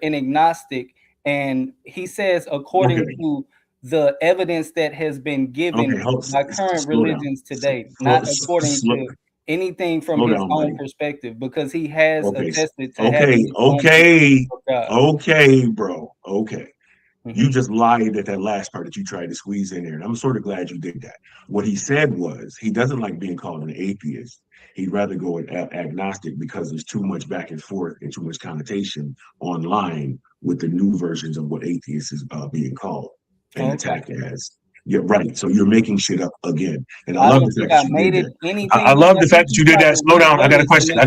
agnostic. And he says, according to the evidence that has been given by current religions today, not according to anything from his own perspective, because he has attested to having
okay, bro. Okay. You just lied at that last part that you tried to squeeze in there. And I'm sort of glad you did that. What he said was he doesn't like being called an atheist. He'd rather go agnostic because there's too much back and forth and too much connotation online with the new versions of what atheist is being called and attacked as. Yeah, right. So you're making shit up again. And I love the fact that you did that. I love the fact that you did that. Slow down. I got a question. I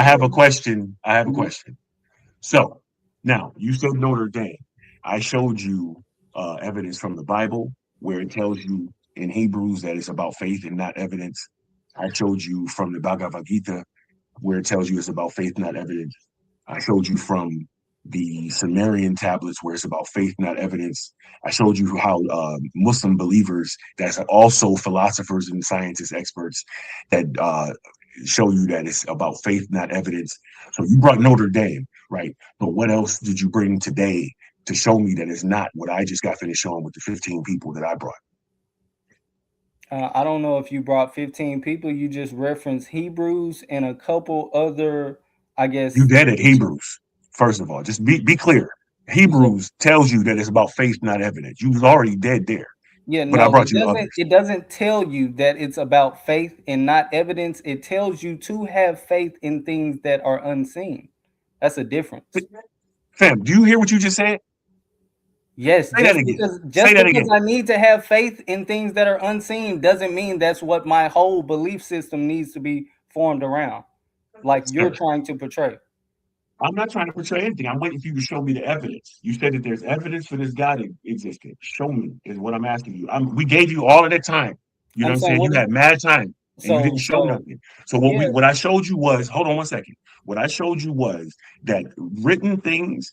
have a question. So now you said Notre Dame. I showed you evidence from the Bible where it tells you in Hebrews that it's about faith and not evidence. I showed you from the Bhagavad Gita where it tells you it's about faith, not evidence. I showed you from the Sumerian tablets where it's about faith, not evidence. I showed you how Muslim believers, that's also philosophers and scientists, experts, that show you that it's about faith, not evidence. So you brought Notre Dame, right? But what else did you bring today to show me that it's not what I just got finished showing with the 15 people that I brought?
I don't know if you brought 15 people. You just referenced Hebrews and a couple other, I guess.
You dead at Hebrews, first of all. Just be clear. Hebrews tells you that it's about faith, not evidence. You was already dead there.
Yeah,
but I
no,
brought you others.
it doesn't tell you that it's about faith and not evidence. It tells you to have faith in things that are unseen. That's a difference.
Fam, do you hear what you just said?
Yes,
Say that again.
just because I need to have faith in things that are unseen doesn't mean that's what my whole belief system needs to be formed around, like you're trying to portray.
I'm not trying to portray anything. I'm waiting for you to show me the evidence. You said that there's evidence for this God existing. Show me is what I'm asking you. We gave you all of that time. You know what I'm saying? You had mad time and you didn't show nothing. So what I showed you was, hold on one second. What I showed you was that written things,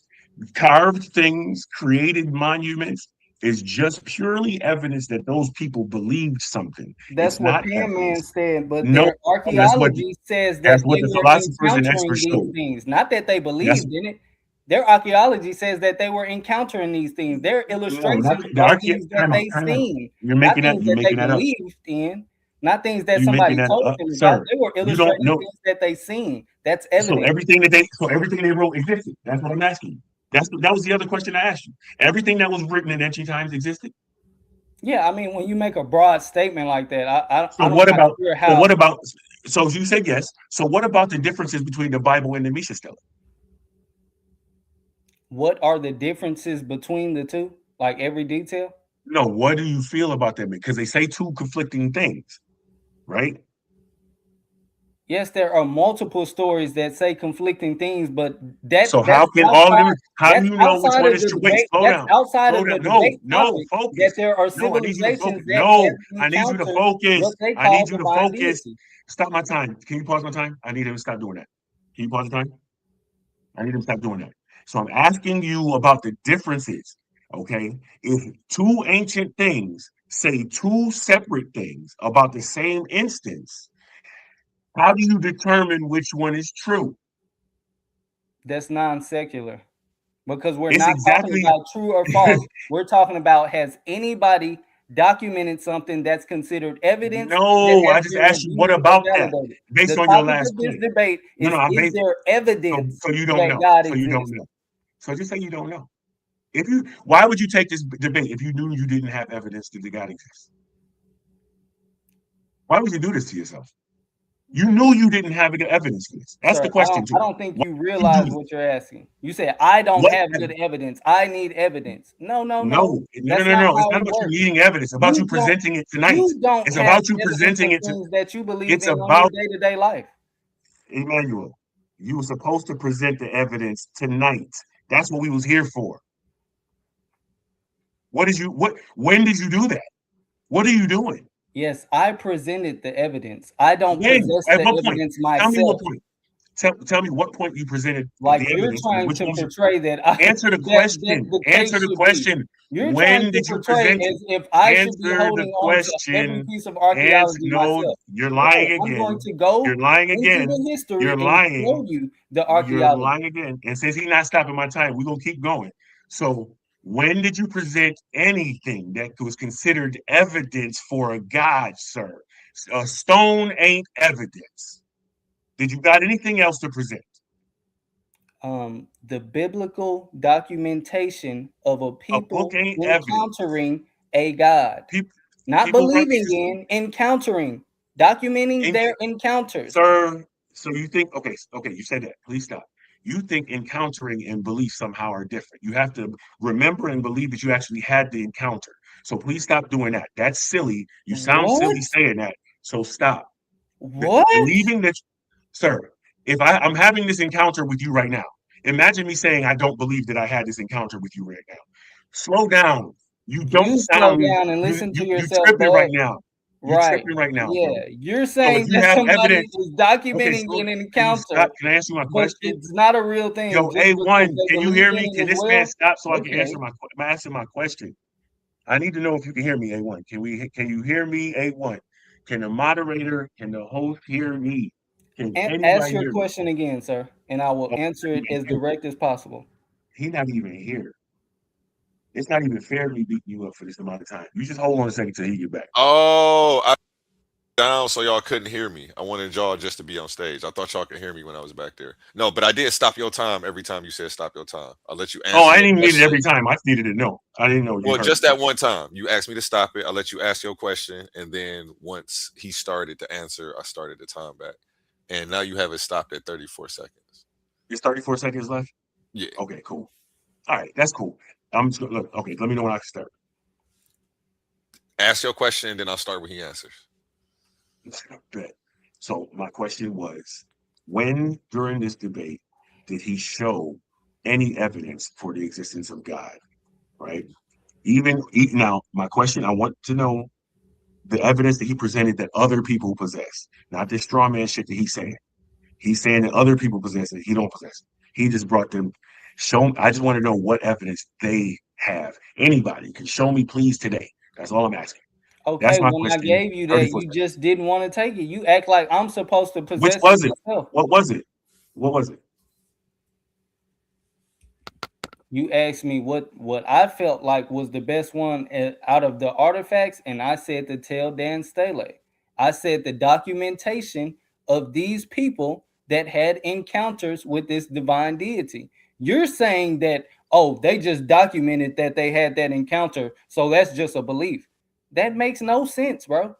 carved things, created monuments is just purely evidence that those people believed something.
That's
it's
what
not
Pan-Man said, but
no,
their archaeology says that
that's what the
they were
philosophers and
encountering
experts
these
showed.
things. Not that they believed in it. Their archaeology says that they were encountering these things. Their illustrations are things that they seen.
You're making that. You're making that up.
Believed in, not things that
You're
somebody
making that
told
up,
them about.
sir.
They were illustrating things that they seen. That's evidence.
So everything they wrote existed. That's what I'm asking you. That was the other question I asked you. Everything that was written in ancient times existed.
Yeah, I mean, when you make a broad statement like that, I
So
don't
what about?
hear how.
So what about? So you said yes. So what about the differences between the Bible and the Mishnah Stela?
What are the differences between the two? Like every detail?
No. What do you feel about them? Because they say two conflicting things, right?
Yes, there are multiple stories that say conflicting things, but that.
So how can all of them? How do you know which one is true? Wait, slow down.
Outside of the debate
no, focus.
That there are civilizations that
I need you to focus. I need you to focus. Stop my time. Can you pause my time? I need him to stop doing that. Can you pause the time? I need him to stop doing that. So I'm asking you about the differences. Okay, if two ancient things say two separate things about the same instance, how do you determine which one is true?
That's non-secular, because we're not talking about true or false. We're talking about, has anybody documented something that's considered evidence?
No, I just asked you, what about that? Based on your last point.
This debate is there evidence?
So you don't know. So you don't know. So just say you don't know. Why would you take this debate if you knew you didn't have evidence that the God exists? Why would you do this to yourself? You knew you didn't have evidence for this. That's the question.
I don't think you realize what you're asking. You said, I don't have good evidence. I need evidence. No.
It's not about you needing evidence. It's about you presenting it tonight. It's about you presenting it to
that you believe in on your day-to-day life.
Emmanuel, you were supposed to present the evidence tonight. That's what we was here for. When did you do that? What are you doing?
Yes, I presented the evidence. I don't possess the evidence myself.
Tell me what point. Tell me what point you presented.
Like you're trying to portray that.
Answer the question. Answer the question. When did you present it?
If I should be holding on to every piece of archaeology myself.
You're lying again.
I'm going to go.
You're lying again.
Into the history
you're lying.
And show you the archaeology.
You're lying again. And since he's not stopping my time, we're gonna keep going. So when did you present anything that was considered evidence for a God, sir? A stone ain't evidence. Did you got anything else to present?
The biblical documentation of a people encountering a God. Not believing in, encountering, documenting their encounters.
Sir, so you think, okay, you said that. Please stop. You think encountering and belief somehow are different. You have to remember and believe that you actually had the encounter. So please stop doing that. That's silly. You sound silly saying that. So stop.
What?
Believing that, sir, if I'm having this encounter with you right now, imagine me saying I don't believe that I had this encounter with you right now. Slow down. You don't sound.
Slow down and listen to yourself.
You're tripping right now. You're tripping right now.
Yeah,
bro.
You're saying that somebody is documenting an encounter.
Can I answer my question?
It's not a real thing.
Yo, A1, can you hear me? Can this man stop so I can answer my question? I need to know if you can hear me, A1. Can you hear me, A1? Can the moderator, can the host hear me? Can
Ask
anybody
your
hear me?
question again, sir, and I will answer it as direct as possible.
He not even here. It's not even fair me beating you up for this amount of time. You just hold on a second till he get back.
Oh, I down so y'all couldn't hear me. I wanted y'all just to be on stage. I thought y'all could hear me when I was back there. No, but I did stop your time every time you said stop your time. I'll let you answer.
Oh, I didn't
your
even need it
question.
every time. I just needed to know. I didn't know. You
Well,
heard
just
me.
that one time. You asked me to stop it. I let you ask your question, and then once he started to answer, I started the time back. And now you have it stopped at 34 seconds.
It's 34 seconds left.
Yeah.
Okay, cool. All right, that's cool. I'm just gonna look. Okay, let me know when I can start.
Ask your question, and then I'll start when he answers.
Bet. So my question was, when during this debate did he show any evidence for the existence of God? Right. Now, my question, I want to know the evidence that he presented that other people possess, not this straw man shit that he's saying. He's saying that other people possess it. He don't possess it. He just brought them. I just want to know what evidence they have. Anybody can show me, please, today. That's all I'm asking.
Okay,
That's my
when I
question.
gave you that,
34
you just didn't want to take it. You act like I'm supposed to possess
Which was it?
myself.
What was it? What was it?
You asked me what I felt like was the best one out of the artifacts, and I said to tell Dan Staley. I said the documentation of these people that had encounters with this divine deity. You're saying that, oh, they just documented that they had that encounter, so that's just a belief. That makes no sense, bro.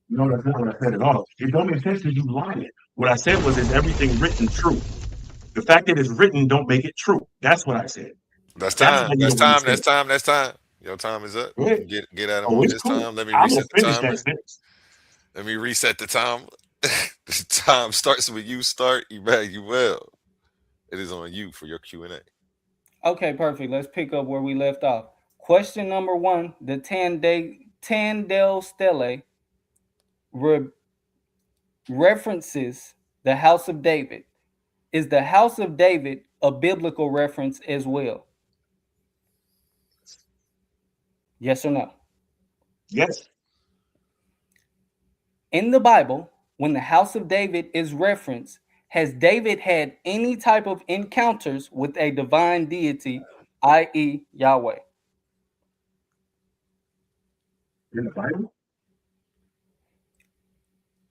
No, that's not what I said at all. It don't make sense because you lying. What I said was, is everything written true? The fact that it's written don't make it true. That's what I said.
That's
That's
time.
how you
That's
don't
time.
understand.
That's time. That's time. Your time is up.
Go ahead.
Get at him
Oh,
on
it's
his
cool.
time. Let me
I'm gonna
reset the
finish
timer.
that sentence.
Let me reset the time. The time starts when you start, Emmanuel. It is on you for your Q&A.
Okay, perfect. Let's pick up where we left off. Question number 1: the Tandel Stele references the House of David. Is the House of David a biblical reference as well? Yes or no?
Yes.
In the Bible, when the House of David is referenced, has David had any type of encounters with a divine deity, i.e., Yahweh?
In the Bible?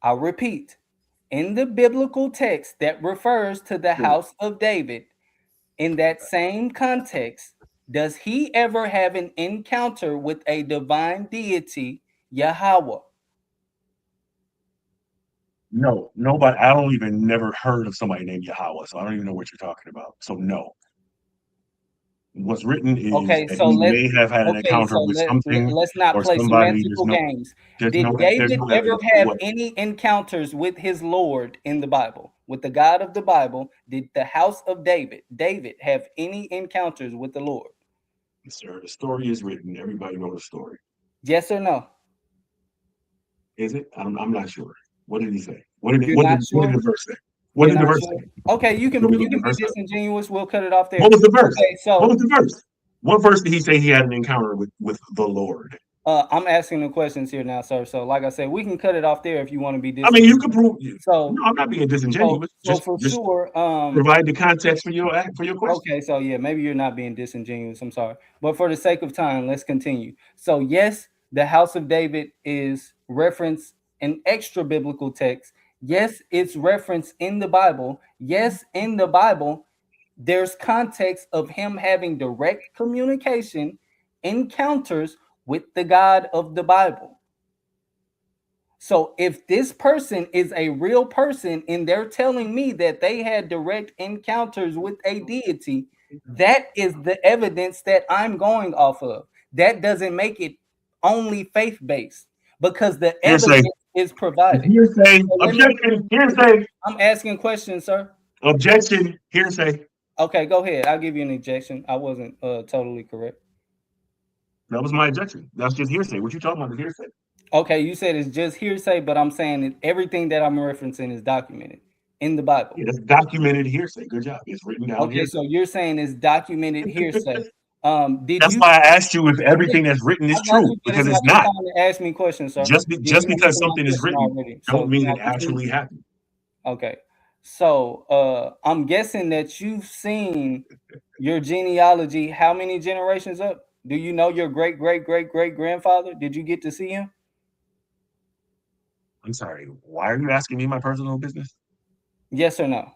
I'll repeat. In the biblical text that refers to the House of David, in that same context, does he ever have an encounter with a divine deity, Yahweh?
No, nobody. I don't even never heard of somebody named Yahweh, so I don't even know what you're talking about. So no. What's written is
Okay,
that
so
he may have had an encounter with something
let's not
or
play
somebody.
semantical games.
There's
Did
no
David ever
evidence
have
what.
any encounters with his Lord in the Bible, with the God of the Bible? Did the House of David have any encounters with the Lord?
Sir, the story is written. Everybody knows the story.
Yes or no?
Is it? I'm not sure. What did he say? What did
You're
what
not
did,
sure?
what did the verse say? What
You're
did the
not
verse
sure?
say?
Okay, you can
Let me
be
look the verse up.
disingenuous. We'll cut it off there.
What was the verse?
Okay, so
What was the verse? What verse did he say he had an encounter with the Lord?
I'm asking the questions here now, sir. So, like I said, we can cut it off there if you want to be
I mean,
disingenuous.
you can prove.
So,
No, I'm not being disingenuous.
so for sure,
provide the context for your question.
Okay, so yeah, maybe you're not being disingenuous. I'm sorry, but for the sake of time, let's continue. So, yes, the House of David is referenced in extra biblical text. Yes, it's referenced in the Bible. Yes, in the Bible, there's context of him having direct communication, encounters with the God of the Bible. So if this person is a real person and they're telling me that they had direct encounters with a deity, that is the evidence that I'm going off of. That doesn't make it only faith-based because the evidence is provided.
Hearsay. Objection. Hearsay.
I'm asking questions, sir.
Objection. Hearsay.
Okay, go ahead. I'll give you an objection. I wasn't totally correct.
That was my objection. That's just hearsay. What you talking about is hearsay.
Okay, you said it's just hearsay, but I'm saying that everything that I'm referencing is documented in the Bible.
Yeah, it's documented hearsay. Good job. It's written down.
Okay,
hearsay.
so you're saying it's documented hearsay.
That's why I asked you if everything that's written is true, because it's not.
Ask me questions, sir.
Just because something is written, don't mean it actually happened.
Okay. So I'm guessing that you've seen your genealogy. How many generations up? Do you know your great great great great grandfather? Did you get to see him?
I'm sorry. Why are you asking me my personal business?
Yes or no?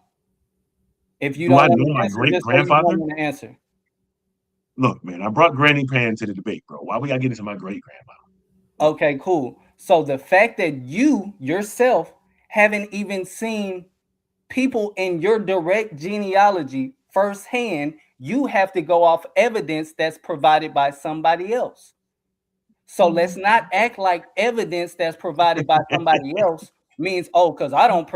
If you
Do I
don't want
know
to
my
answer,
great
just say you don't
grandfather?
want to answer.
Look, man, I brought Granny Pan to the debate, bro. Why we gotta get into my great grandma?
Okay, cool. So the fact that you yourself haven't even seen people in your direct genealogy firsthand, you have to go off evidence that's provided by somebody else. So let's not act like evidence that's provided by somebody else means, oh, because I don't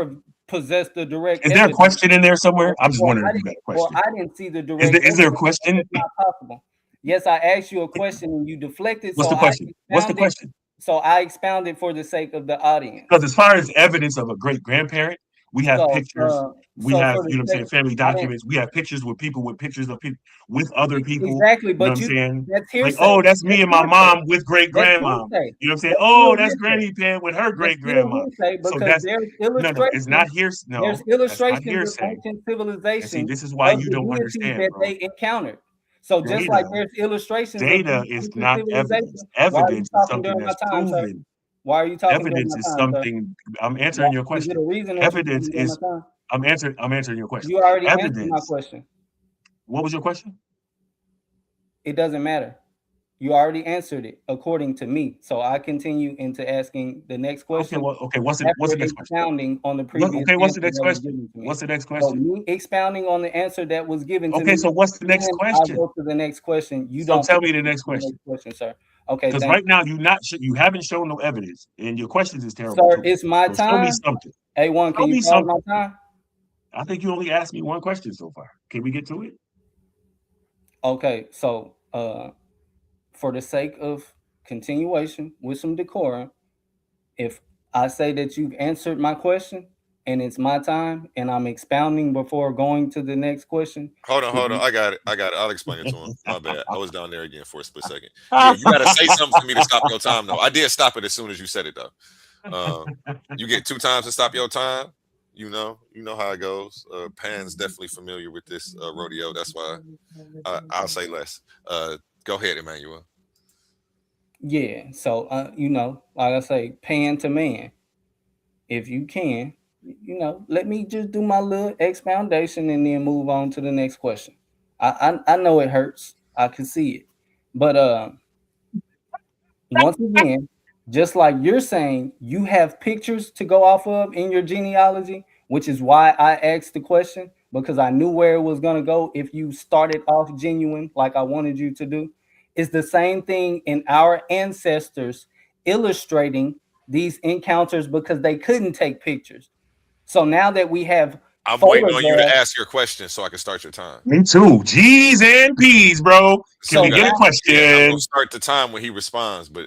possess the direct
Is there a
evidence,
question in there somewhere? I'm just
or
wondering
I
if you
didn't,
got a
or
question.
I didn't see the
Is
direct
there a
evidence.
question?
It's not possible. Yes, I asked you a question and you deflected.
What's
So
the
I
question? What's the
expounded.
question?
So I expounded for the sake of the audience.
Because as far as evidence of a great grandparent, we have
So,
pictures. We
so
have,
for the
you know what I'm
sake,
saying, family
I didn't
documents. We have pictures with people with pictures of people with other people.
exactly,
You know what
but
I'm
you
saying?
that's
Like,
hearsay.
oh, that's me
That's
and my
hearsay.
mom with great
That's
grandma.
hearsay.
You know what I'm saying?
That's
Oh,
still
that's
hearsay.
Granny Pan with her
That's
great
still
grandma.
hearsay
So
because
that's
there's
no, it's not
illustrations.
hearsay.
There's
No, that's not
illustrations of
hearsay.
ancient
And see,
civilizations
this is why
of
you
the
don't
deities
understand,
that
bro.
they encountered. So just like
Data,
there's illustrations of
data
these
is
ancient
not evidence.
civilizations. Why are you
Evidence is
talking
something
during my
that's
time, sir?
proven.
Why are you talking during
Evidence
my
is
time, sir?
something. I'm
Why,
answering your
is it a
question.
reason that you're
Evidence
talking during my
is.
time?
I'm answering your question.
You already answered my
Evidence.
question.
What was your question?
It doesn't matter. You already answered it according to me. So I continue into asking the next
Okay.
question
Well. Okay. What's
after
the next question?
expounding on the
What,
previous
okay. What's
answer
the
that
next
was
question?
given to me.
What's the next
So
question?
me expounding on the answer that was given to
Okay.
me,
So what's the next
then I'll
question?
go to the next question. You
So
don't
tell me the
proceed
next
to the
question.
next question, sir. Okay,
Because
thank
right now you haven't shown no evidence, and your questions is
you.
terrible
Sir,
too.
it's my
So show me
time.
something.
A1,
Show
can you
me
pause my
something.
time?
I think you only asked me one question so far. Can we get to it?
Okay, so for the sake of continuation with some decorum, if I say that you've answered my question and it's my time and I'm expounding before going to the next question,
Hold on,
would
hold on.
you-
I got it. I got it. I'll explain it to him. My bad. I was down there again for a split second. Yeah, you got to say something for me to stop your time, though. I did stop it as soon as you said it, though. You get 2 times to stop your time. You know how it goes. Pan's definitely familiar with this rodeo. That's why I'll say less. Go ahead, Emmanuel.
yeah. So like I say, pan to man. If you can, let me just do my little expoundation and then move on to the next question. I know it hurts. I can see it, but once again, just like you're saying, you have pictures to go off of in your genealogy, which is why I asked the question because I knew where it was going to go if you started off genuine like I wanted you to do. It's the same thing in our ancestors illustrating these encounters because they couldn't take pictures. So now that we have
I'm waiting on you to
photographs,
ask your question so I can start your time.
Me too. G's and P's, bro. Can
So
we get a
now-
question?
Yeah, I'm gonna start the time when he responds, but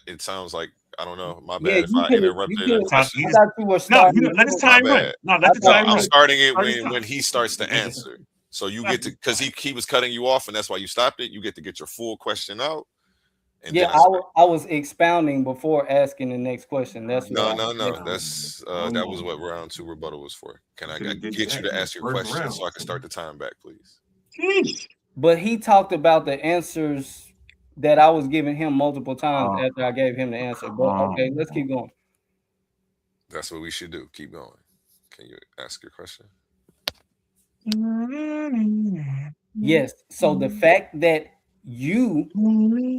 it sounds like I don't know. My
yeah,
bad if I interrupted a question.
I thought you were
No,
starting.
let his
My
time run.
bad.
No, let the
No,
time
I'm
run.
starting it
Start his
when
time.
he starts to answer. So you get to because he was cutting you off and that's why you stopped it. You get to get your full question out. And
Yeah,
then
I was expounding before asking the next question. That's
no.
what
That's that was what round 2 rebuttal was for. Can I get you to ask your question so I can start the time back, please?
Sheesh.
But he talked about the answers that I was giving him multiple times after I gave him the answer. But okay, let's keep going.
That's what we should do. Keep going. Can you ask your question?
Yes. So the fact that you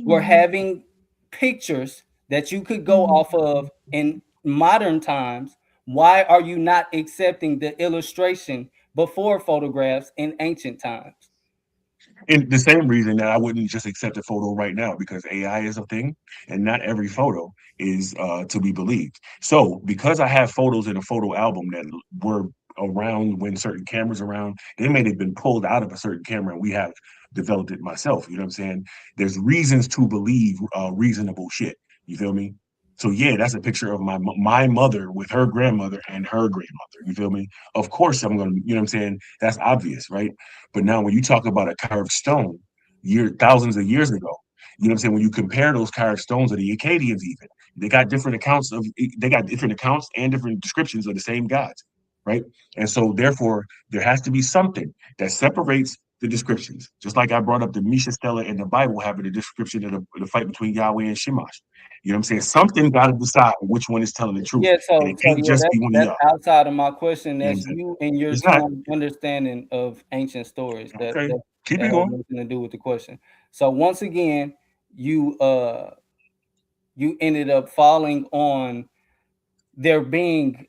were having pictures that you could go off of in modern times, why are you not accepting the illustration before photographs in ancient times?
And the same reason that I wouldn't just accept a photo right now because AI is a thing and not every photo is to be believed. So because I have photos in a photo album that were around when certain cameras around, they may have been pulled out of a certain camera and we have developed it myself. You know what I'm saying? There's reasons to believe reasonable shit. You feel me? So yeah, that's a picture of my mother with her grandmother and her grandmother. You feel me? Of course I'm gonna, you know what I'm saying? That's obvious, right? But now when you talk about a carved stone, thousands of years ago, you know what I'm saying? When you compare those carved stones to the Akkadians, even they got different accounts and different descriptions of the same gods. right? And so therefore, there has to be something that separates the descriptions. Just like I brought up the Misha Stella in the Bible having a description of the fight between Yahweh and Shemash. You know what I'm saying? Something got to decide which one is telling the truth.
Yeah,
And it can't just be one of
that's
y'all.
outside of my question.
You know what I'm
That's
saying?
you and your
It's not.
strong understanding of ancient stories.
Okay.
That
Keep
has
it going.
nothing to do with the question. So once again, you ended up falling on there being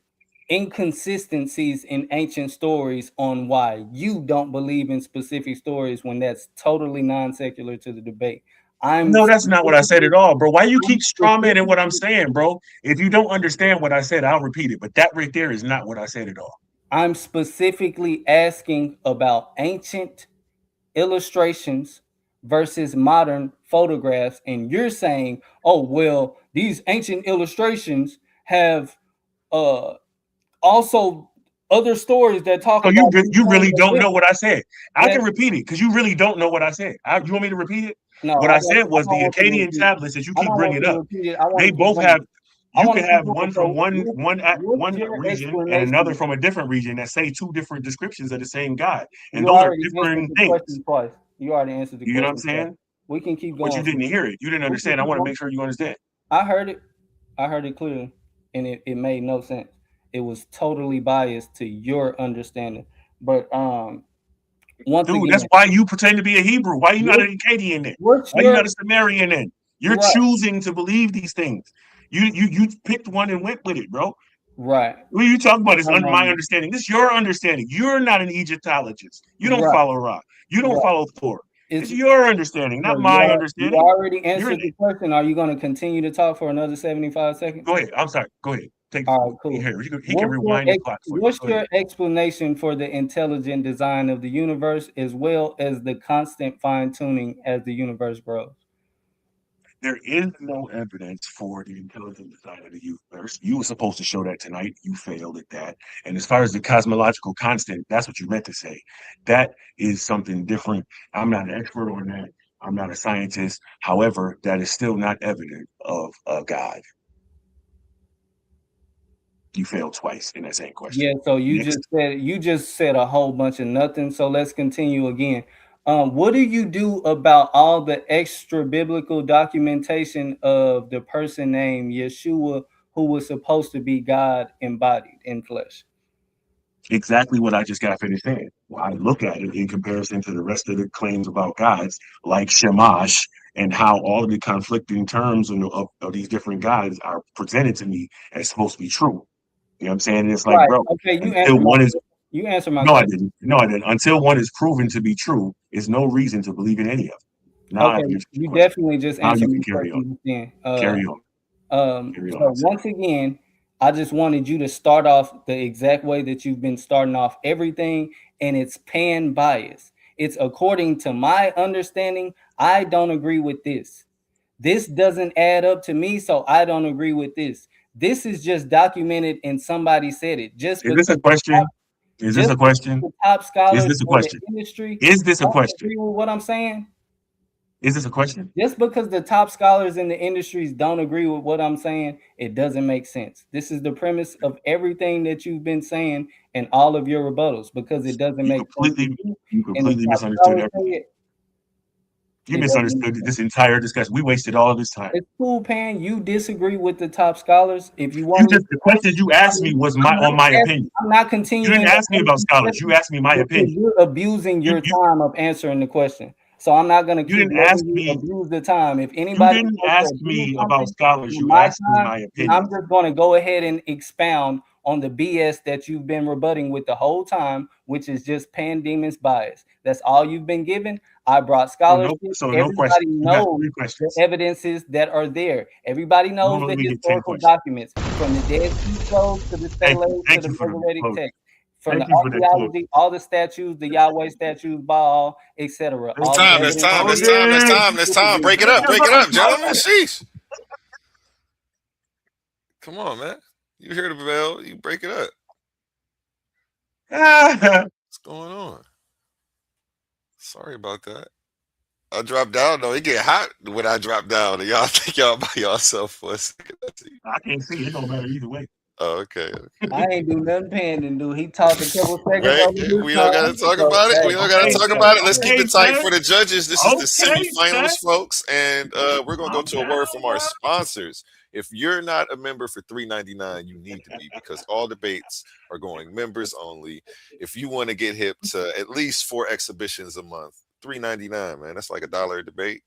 inconsistencies in ancient stories on why you don't believe in specific stories when that's totally non-secular to the debate.
No, that's not what I said at all, bro. Why you keep strawmanning what I'm
specifically
saying, bro? If you don't understand what I said, I'll repeat it. But that right there is not what I said at all.
I'm specifically asking about ancient illustrations versus modern photographs, and you're saying, "Oh, well, these ancient illustrations have also other stories that talk
So
about these
you
same
really don't know
events."
what I said. I
That
can repeat it because you really don't know what I said. You want me to repeat it?
no,
What I said
I
was
don't
the
want you to
Akkadian
repeat it.
tablets that you
I
keep
don't want
bringing
you to
up.
repeat it. I want
They
to keep
both
going.
have.
I
You
want
can
to keep
have
going.
one
So
from one
what's your
region and another
explanation?
from a different region that say two different descriptions of the same God, and
You
those are
already answered
different
the
things.
question twice. You already answered the
You know what I'm
question twice.
saying?
We can keep
But you
going.
didn't hear it. You didn't
We can
understand. I
keep
want to
going.
make sure you understand.
I heard it. I heard it clearly, and it made no sense. It was totally biased to your understanding. But once
Dude, that's
again,
why you pretend to be a Hebrew. Why you not
what,
an Akkadian then?
what's
Why you
your
not a Sumerian then? You're
right?
choosing to believe these things. You picked one and went with it, bro.
Right.
What are you talking about? Is under my
Um,
understanding. This is your understanding. You're not an Egyptologist. You don't
right.
follow Ra. You don't
Right.
follow Thor.
It's
It's your understanding,
so
not my
you
understanding.
already
You're
answered the question. Are you going to continue to talk for another 75 seconds?
go ahead. I'm sorry. Go ahead. Take
All right, cool.
here. He can rewind the clock for you.
What's
Go ahead.
your explanation for the intelligent design of the universe as well as the constant fine tuning as the universe grows?
There is no evidence for the intelligent design of the universe. You were supposed to show that tonight. You failed at that. And as far as the cosmological constant, that's what you meant to say. That is something different. I'm not an expert on that. I'm not a scientist. However, that is still not evident of a God. You failed twice in that same question.
Yeah, so
Next.
you just said a whole bunch of nothing. So let's continue again. What do you do about all the extra biblical documentation of the person named Yeshua who was supposed to be God embodied in flesh?
Exactly what I just got finished saying. Well, I look at it in comparison to the rest of the claims about gods, like Shamash, and how all of the conflicting terms of these different gods are presented to me as supposed to be true. You know what I'm saying? It's like,
Right.
bro,
Okay,
until one is
you answer my
no, I
question.
didn't. No, I didn't. Until one is proven to be true, is no reason to believe in any of it. Now I've
Okay,
answered your
you
question.
definitely just
Now
answered
you
my
can carry on.
question then.
Carry on. Carry on.
So once again, I just wanted you to start off the exact way that you've been starting off everything, and it's pan bias. It's according to my understanding. I don't agree with this. This doesn't add up to me, so I don't agree with this. This is just documented and somebody said it. Just
Is this
because
a question? Is this a question?
the top
Is
scholars
this a
in the
question?
industry
Is this a
don't
question?
agree with what I'm saying.
Is this a question?
Just because the top scholars in the industries don't agree with what I'm saying, it doesn't make sense. This is the premise of everything that you've been saying and all of your rebuttals because it doesn't make sense to you.
You
And the
completely
top
misunderstood
scholars say
everything.
it,
You
it doesn't make
misunderstood
sense.
this entire discussion. We wasted all of this time.
It's cool, Pan. You disagree with the top scholars. If you want me
The questions you asked me was on my opinion.
I'm not
You
continuing
didn't
to
ask me
answer
about
the
scholars. You
question
asked me my
because
opinion.
you're abusing
You
your time of answering the question. So I'm not going to
you
keep
didn't ask
letting you
me.
abuse the time. If
You
anybody
didn't
wants to
ask
abuse
me about
something
scholars.
in
You
my
asked me
time,
my
then
opinion.
I'm just going to go ahead and expound on the BS that you've been rebutting with the whole time, which is just Pandemon's bias. That's all you've been given. I brought scholarship.
So no question.
Everybody
You got
knows
3
the
questions.
evidences that are there. Everybody knows
Normally
the
we get 10
historical
questions.
documents from the Dead Sea Scrolls to the
Thank
Steles
you.
to
Thank
the
you for the
Masoretic
close.
text. From the
Thank you for that close.
archaeology, all the statues, the Yahweh statues, Baal, etc.
That's
All the
time. That's
evidence.
time. That's
Oh,
time. That's
yeah.
time. That's time. Break it up. Break it up, gentlemen. Sheesh. Come on, man. You hear the bell. You break it up. What's going on? Sorry about that. I dropped down though. It get hot when I drop down. Y'all think y'all by yourself for a second.
I can't see. It don't matter either way.
Oh, okay.
I ain't do nothing pending, dude. He talked a couple seconds
Right?
over his
We don't got to
time.
talk
So,
about it.
hey,
We don't got to
Okay,
talk
sir.
about it. Let's keep
Okay,
it tight
sir.
for the judges. This is the
Okay,
semifinals,
sir.
folks, and we're gonna go to a
Okay,
word from our
sir.
sponsors. If you're not a member for $3.99, you need to be because all debates are going members only. If you want to get hip to at least 4 exhibitions a month, $3.99, man, that's like $1 a debate.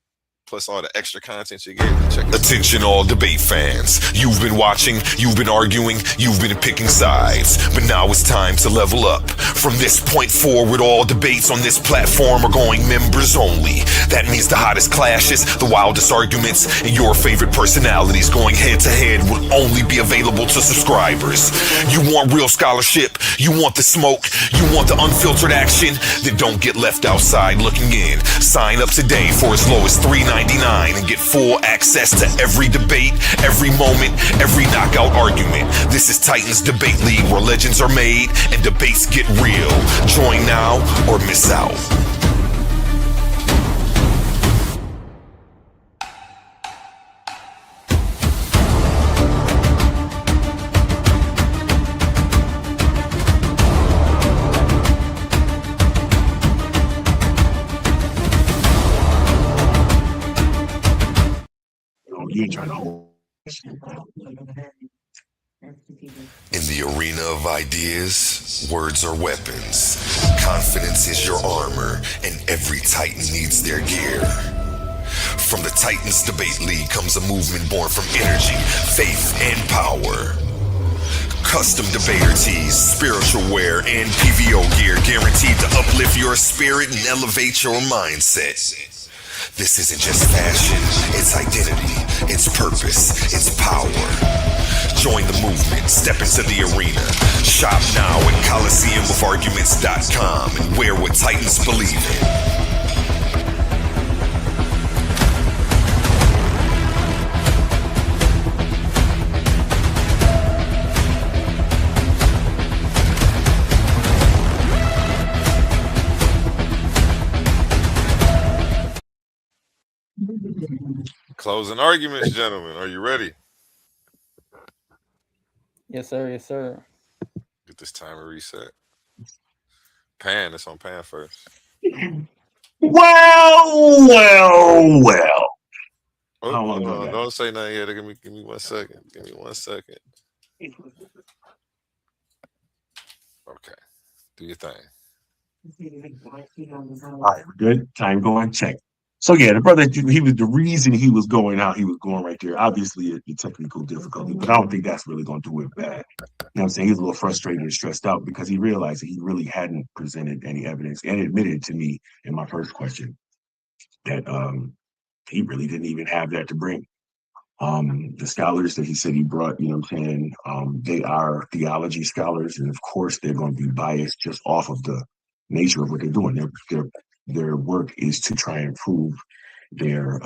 Plus all the extra content you get. Check this out.
Attention all debate fans. You've been watching, you've been arguing, you've been picking sides. But now it's time to level up. From this point forward, all debates on this platform are going members only. That means the hottest clashes, the wildest arguments, and your favorite personalities going head to head will only be available to subscribers. You want real scholarship, you want the smoke, you want the unfiltered action, then don't get left outside looking in. Sign up today for as low as $3.99 and get full access to every debate, every moment, every knockout argument. This is Titans Debate League, where legends are made and debates get real. Join now or miss out.
You ain't trying to hold.
In the arena of ideas, words are weapons. Confidence is your armor, and every Titan needs their gear. From the Titans Debate League comes a movement born from energy, faith, and power. Custom debater tees, spiritual wear, and PVO gear guaranteed to uplift your spirit and elevate your mindset. This isn't just fashion, it's identity, it's purpose, it's power. Join the movement, step into the arena. Shop now at ColiseumOfArguments.com and wear what Titans believe in.
Closing arguments, gentlemen. Are you ready?
yes, sir. Yes, sir.
Get this timer reset. Pan, it's on Pan first.
Well.
Oh,
How long
hold
ago
on.
that?
Don't say nothing yet. Give me 1 second. Give me 1 second. Okay. Do your thing.
All right, we're good. Time going. Check. So yeah, the brother, he was the reason he was going out. He was going right there. Obviously, a technical difficulty, but I don't think that's really going to do it bad. You know what I'm saying? He's a little frustrated and stressed out because he realized that he really hadn't presented any evidence and admitted to me in my first question that he really didn't even have that to bring. The scholars that he said he brought, you know what I'm saying, they are theology scholars, and of course they're going to be biased just off of the nature of what they're doing. Their work is to try and prove their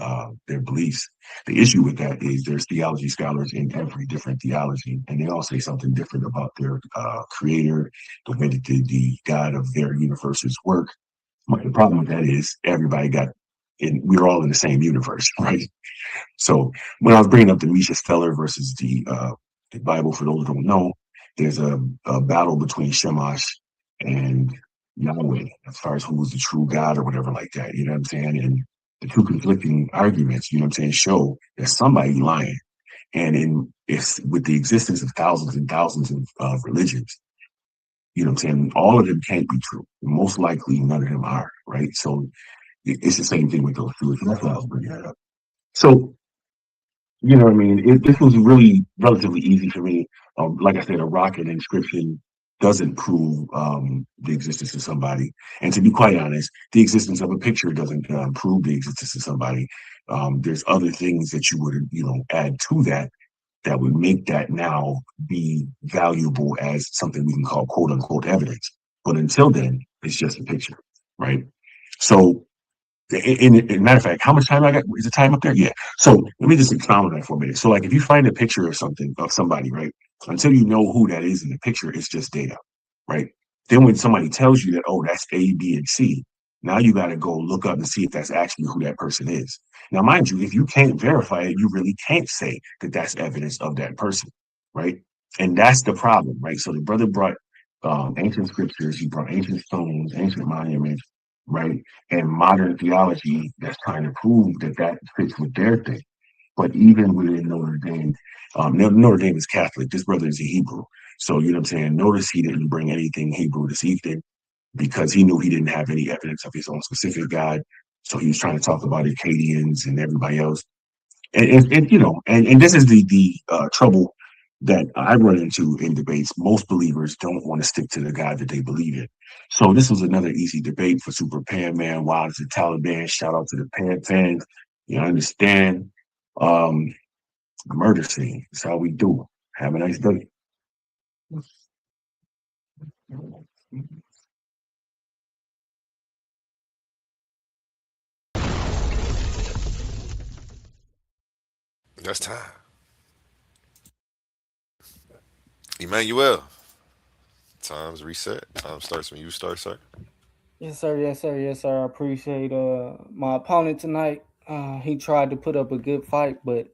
beliefs. The issue with that is there's theology scholars in every different theology, and they all say something different about their creator, the way that the God of their universes work. The problem with that is everybody we're all in the same universe, right? So when I was bringing up the Misha Stellar versus the Bible, for those who don't know, there's a battle between Shamash and Yahweh as far as who was the true God or whatever like that. You know what I'm saying? And the two conflicting arguments, you know what I'm saying, show that somebody lying. And it's with the existence of thousands and thousands of religions, you know what I'm saying, all of them can't be true. Most likely none of them are, right? So it's the same thing with those two. That's why I was bringing that up. So, you know what I mean? This was really relatively easy for me. Like I said, a rock and inscription doesn't prove the existence of somebody. And to be quite honest, the existence of a picture doesn't prove the existence of somebody. There's other things that you would, add to that would make that now be valuable as something we can call quote unquote evidence. But until then, it's just a picture, right? So, in matter of fact, how much time I got? Is the time up there? Yeah. So let me just expound on that for a minute. So, like, if you find a picture of something of somebody, right? Until you know who that is in the picture, it's just data, right? Then when somebody tells you that, oh, that's A, B, and C, now you got to go look up and see if that's actually who that person is. Now, mind you, if you can't verify it, you really can't say that that's evidence of that person, right? And that's the problem, right? So the brother brought ancient scriptures, he brought ancient stones, ancient monuments, right? And modern theology that's trying to prove that that fits with their thing. But even within Notre Dame, Notre Dame is Catholic. This brother is a Hebrew. So, you know what I'm saying? Notice he didn't bring anything Hebrew this evening because he knew he didn't have any evidence of his own specific God. So he was trying to talk about Acadians and everybody else. And you know, and this is the trouble that I run into in debates. Most believers don't want to stick to the God that they believe in. So this was another easy debate for Super Pan Man. Wild as the Taliban. Shout out to the Pan fans. You understand? Um, Murder scene. That's how we do. Have a nice day.
That's time. Emmanuel, time's reset. Time starts when you start, sir.
Yes, sir. Yes, sir. Yes, sir. I appreciate my opponent tonight. He tried to put up a good fight, but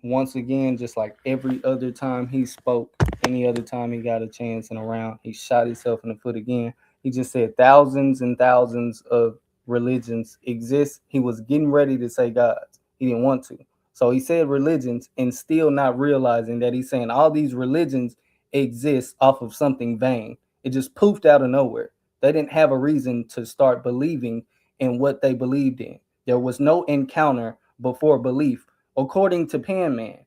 once again, just like every other time he spoke, any other time he got a chance in a round, he shot himself in the foot again. He just said thousands and thousands of religions exist. He was getting ready to say gods. He didn't want to. So he said religions and still not realizing that he's saying all these religions exist off of something vain. It just poofed out of nowhere. They didn't have a reason to start believing in what they believed in. There was no encounter before belief, according to Pan Man.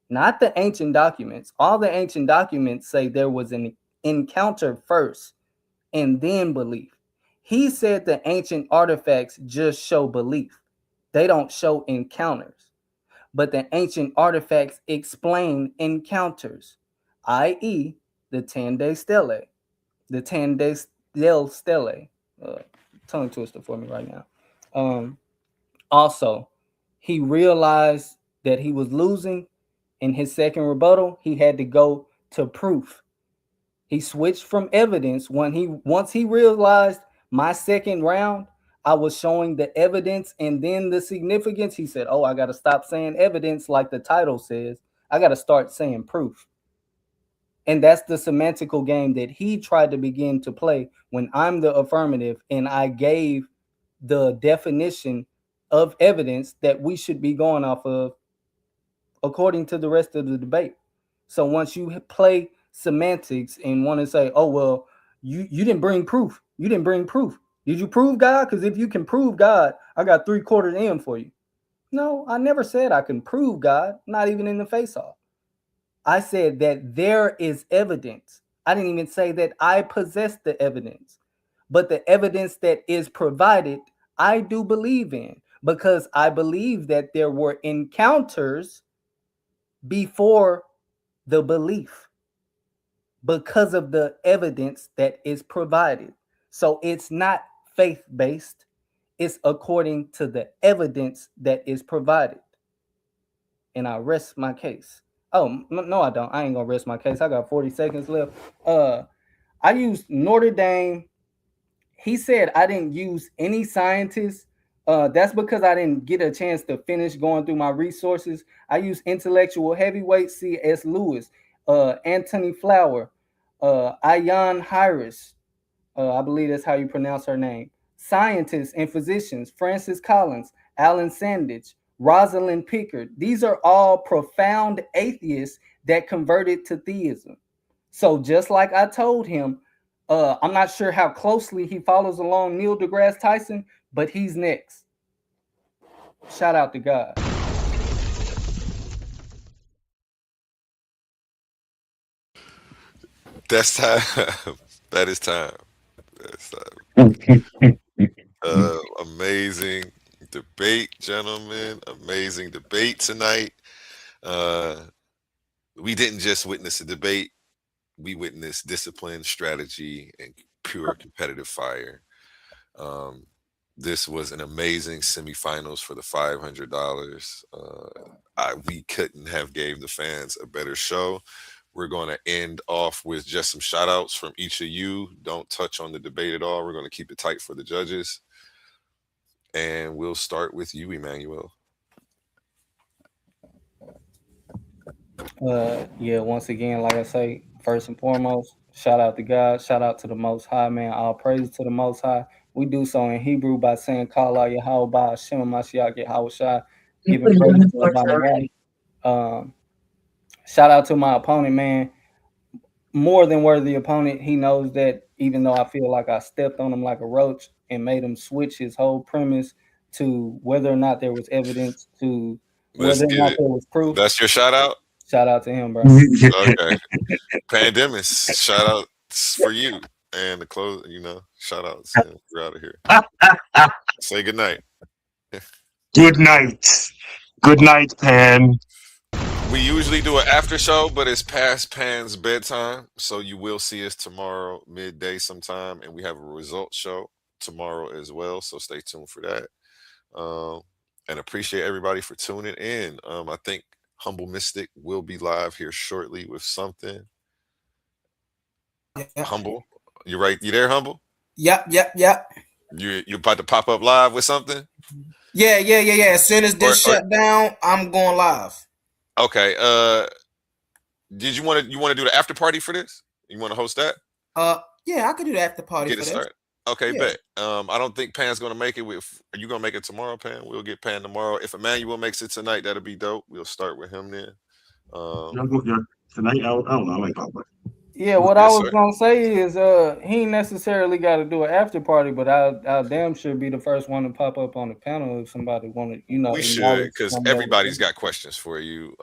Not the ancient documents. All the ancient documents say there was an encounter first and then belief. He said the ancient artifacts just show belief. They don't show encounters. But the ancient artifacts explain encounters, i.e., the Tande Stele. The Tande Stele. Tongue twister for me right now. Also, he realized that he was losing. In his second rebuttal, he had to go to proof. He switched from evidence once he realized my second round, I was showing the evidence and then the significance. He said, "Oh, I got to stop saying evidence like the title says. I got to start saying proof." And that's the semantical game that he tried to begin to play when I'm the affirmative and I gave the definition of evidence that we should be going off of according to the rest of the debate. So once you play semantics and want to say, "Oh, well, you didn't bring proof. You didn't bring proof. Did you prove God? Because if you can prove God, I got 3/4 in for you." No, I never said I can prove God, not even in the face-off. I said that there is evidence. I didn't even say that I possess the evidence, but the evidence that is provided, I do believe in because I believe that there were encounters before the belief because of the evidence that is provided. So it's not faith-based, it's according to the evidence that is provided. And I rest my case. Oh, no, I don't. I ain't gonna rest my case. I got 40 seconds left. I used Notre Dame. He said I didn't use any scientists. That's because I didn't get a chance to finish going through my resources. I used intellectual heavyweight C.S. Lewis, Anthony Flower, Ayan Harris. I believe that's how you pronounce her name. Scientists and physicians, Francis Collins, Alan Sandage, Rosalind Pickard. These are all profound atheists that converted to theism. So just like I told him, I'm not sure how closely he follows along Neil deGrasse Tyson, but he's next. Shout out to God.
That's time. That is time. That's time. Amazing debate, gentlemen. Amazing debate tonight. We didn't just witness a debate. We witnessed discipline, strategy, and pure competitive fire. This was an amazing semifinals for the $500. We couldn't have gave the fans a better show. We're going to end off with just some shout outs from each of you. Don't touch on the debate at all. We're going to keep it tight for the judges. And we'll start with you, Emmanuel.
Yeah, once again, like I say, first and foremost, shout out to God, shout out to the Most High, man. All praise to the Most High. We do so in Hebrew by saying, Call out Yahweh, Hashem Mashiach Yahweh, giving praise to Abba. Shout out to my opponent, man. More than worthy opponent. He knows that even though I feel like I stepped on him like a roach and made him switch his whole premise to whether or not there was evidence, to
Let's
whether or
get
not
it.
there was proof.
That's your shout out?
Shout out to him, bro.
Okay. Pandemics, shout out for you. And the close, shout outs. We're out of here. Say good night.
Good night. Good night, Pan.
We usually do an after show, but it's past Pan's bedtime. So you will see us tomorrow, midday sometime. And we have a results show tomorrow as well. So stay tuned for that. And appreciate everybody for tuning in. I think Humble Mystic will be live here shortly with something.
Yeah.
Humble, you right? You there, Humble?
Yep.
You about to pop up live with something?
Yeah. As soon as this shut down, I'm going live.
Okay. Did you want to do the after party for this? You want to host that?
Yeah, I could do the after party.
Get it started. Okay,
Yeah.
bet. I don't think Pan's gonna make it. Are you gonna make it tomorrow, Pan? We'll get Pan tomorrow. If Emmanuel makes it tonight, that'll be dope. We'll start with him then.
Y'all go there tonight. I don't know. I might pop up.
Yeah, what
Yes,
I was
sir.
gonna say is he ain't necessarily got to do an after party, but I'll damn sure be the first one to pop up on the panel if somebody wanted,
We should, because everybody's got questions for you.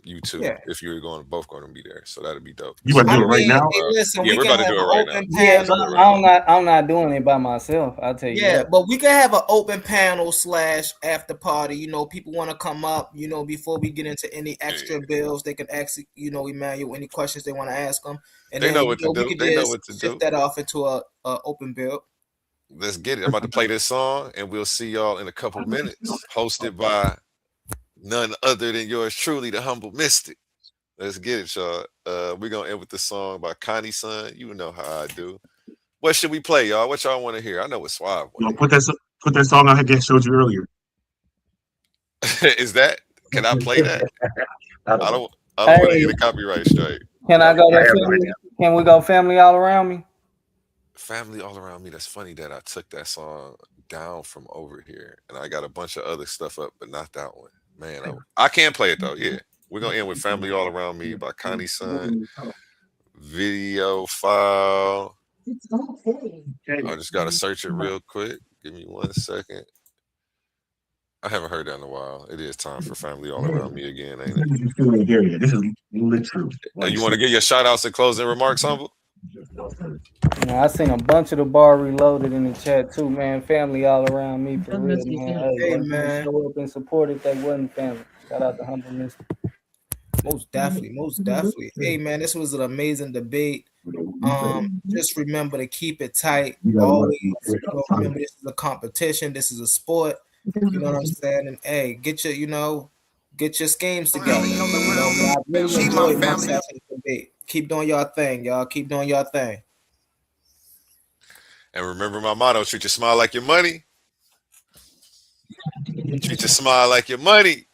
You two,
Yeah.
if you're both going to be there, so that'll be dope.
You want to do it right now?
Hey, listen,
Yeah,
we
we're
can
about to
have
do it
an
right now.
open
Yeah,
panel.
but I'm not doing it by myself. I'll tell you.
Yeah,
that.
but we can have an open panel / after party. People want to come up. Before we get into any extra bills, they can ask Emmanuel any questions they want to ask them, and
They
then
know what to do.
we could
They know
just
what to
shift
do.
that off into a open bill.
Let's get it. I'm about to play this song, and we'll see y'all in a couple minutes. Hosted by none other than yours truly, the Humble Mystic. Let's get it, y'all. We're gonna end with the song by Connie Son. You know how I do. What should we play, y'all? What y'all want to hear? I know what Suave
Yo,
want.
put that song I had showed you earlier.
Is that? Can I play that? I don't want to
Hey.
get a copyright straight.
Can I go?
I have no
Family?
idea.
Can we go family all around me?
Family all around me. That's funny that I took that song down from over here, and I got a bunch of other stuff up, but not that one. Man, I can play it though. Yeah, we're gonna end with "Family All Around Me" by Connie Son. Video file. I just gotta search it real quick. Give me 1 second. I haven't heard that in a while. It is time for "Family All Around Me" again, ain't it?
You still ain't there yet. This is literally.
You want to give your shout outs and closing remarks, Humble?
I seen a bunch of the bar reloaded in the chat too, man. Family all around me for real, man.
Hey,
When
man.
people show up and support if they wasn't family. Shout out to Humble Mystic.
Most definitely. Hey, man, this was an amazing debate. Just remember to keep it tight. Always remember this is a competition. This is a sport. You know what I'm saying? And hey, get your schemes together. I really enjoyed myself in the debate. Keep doing your thing, y'all. Keep doing your thing.
And remember my motto: treat your smile like your money. Treat your smile like your money,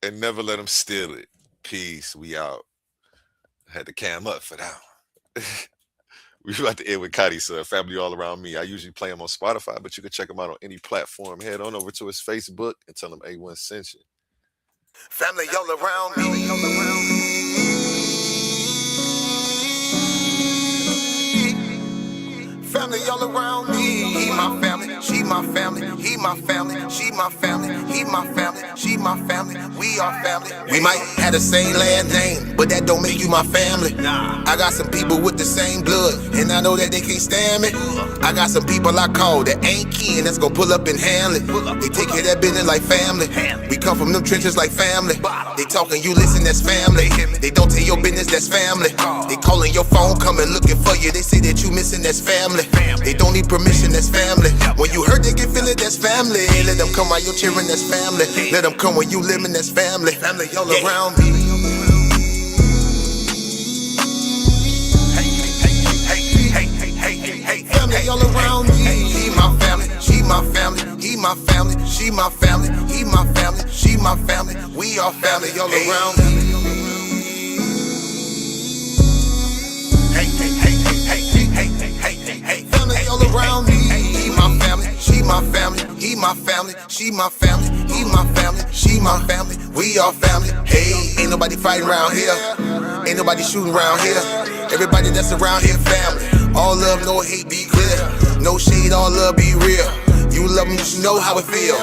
and never let them steal it. Peace. We out. Had to cam up for that one. We about to end with Cuddy, sir. Family All Around Me. I usually play him on Spotify, but you can check him out on any platform. Head on over to his Facebook and tell him A1 sent you.
Family all around me. Family all around me. He my family, she my family. He my family, she my family. He my family, she my family. We are family. We might have the same last name, but that don't make you my family. I got some people with the same blood, and I know that they can't stand me. I got some people I call that ain't kin that's gonna pull up and handle it. They take care of that business like family. We come from them trenches like family. They talking, you listen, that's family. They don't tell your business, that's family. They calling your phone, coming looking for you. They say that you missing, that's family. They don't need permission, that's family. When you hurt, they can feel it, that's family. Let them come while you're cheering, that's family. Let them come when you living, that's family. Family all around me. Family all around me. He my family, she my family. He my family, she my family. He my family, she my family. We are family all around me. around me. He my family, she my family, he my family, she my family, he my family, she my family, we all family. Hey, ain't nobody fighting around here, ain't nobody shooting around here. Everybody that's around here family. All love, no hate, be clear. No shade, all love, be real. You love me, you should know how it feel.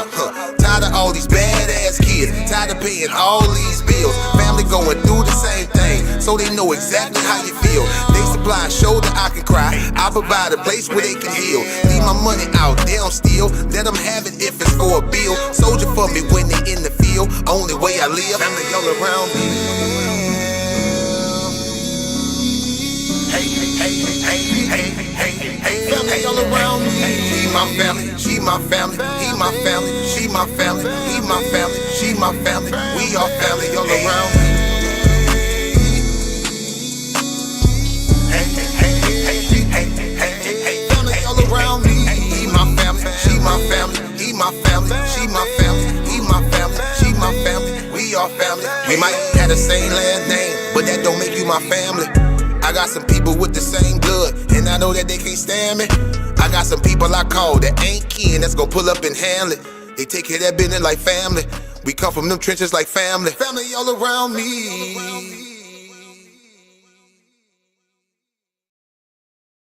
Tired of all these badass kids, tired of paying all these bills. Family going through the same thing, so they know exactly how you feel. They supply a shoulder I can cry, I provide a place where they can heal. Leave my money out, they don't steal. Let them have it if it's for a bill. Soldier for me when they in the field, only way I live. Family all around me. Hey, hey, hey, hey, hey, hey, hey, family all around me. He my family, she my family, he my family, she my family, he my family, she my family, we all family all around me. Hey, hey, hey, hey, hey, hey, hey, hey, family all around me. He my family, she my family, he my family, she my family, he my family, she my family, we all family. We might have the same last name, but that don't make you my family. I got some people with the same blood, and I know that they can't stand me. I got some people I call that ain't kin, that's gon' pull up and handle it. They take care of that business like family. We come from them trenches like family. Family all around me.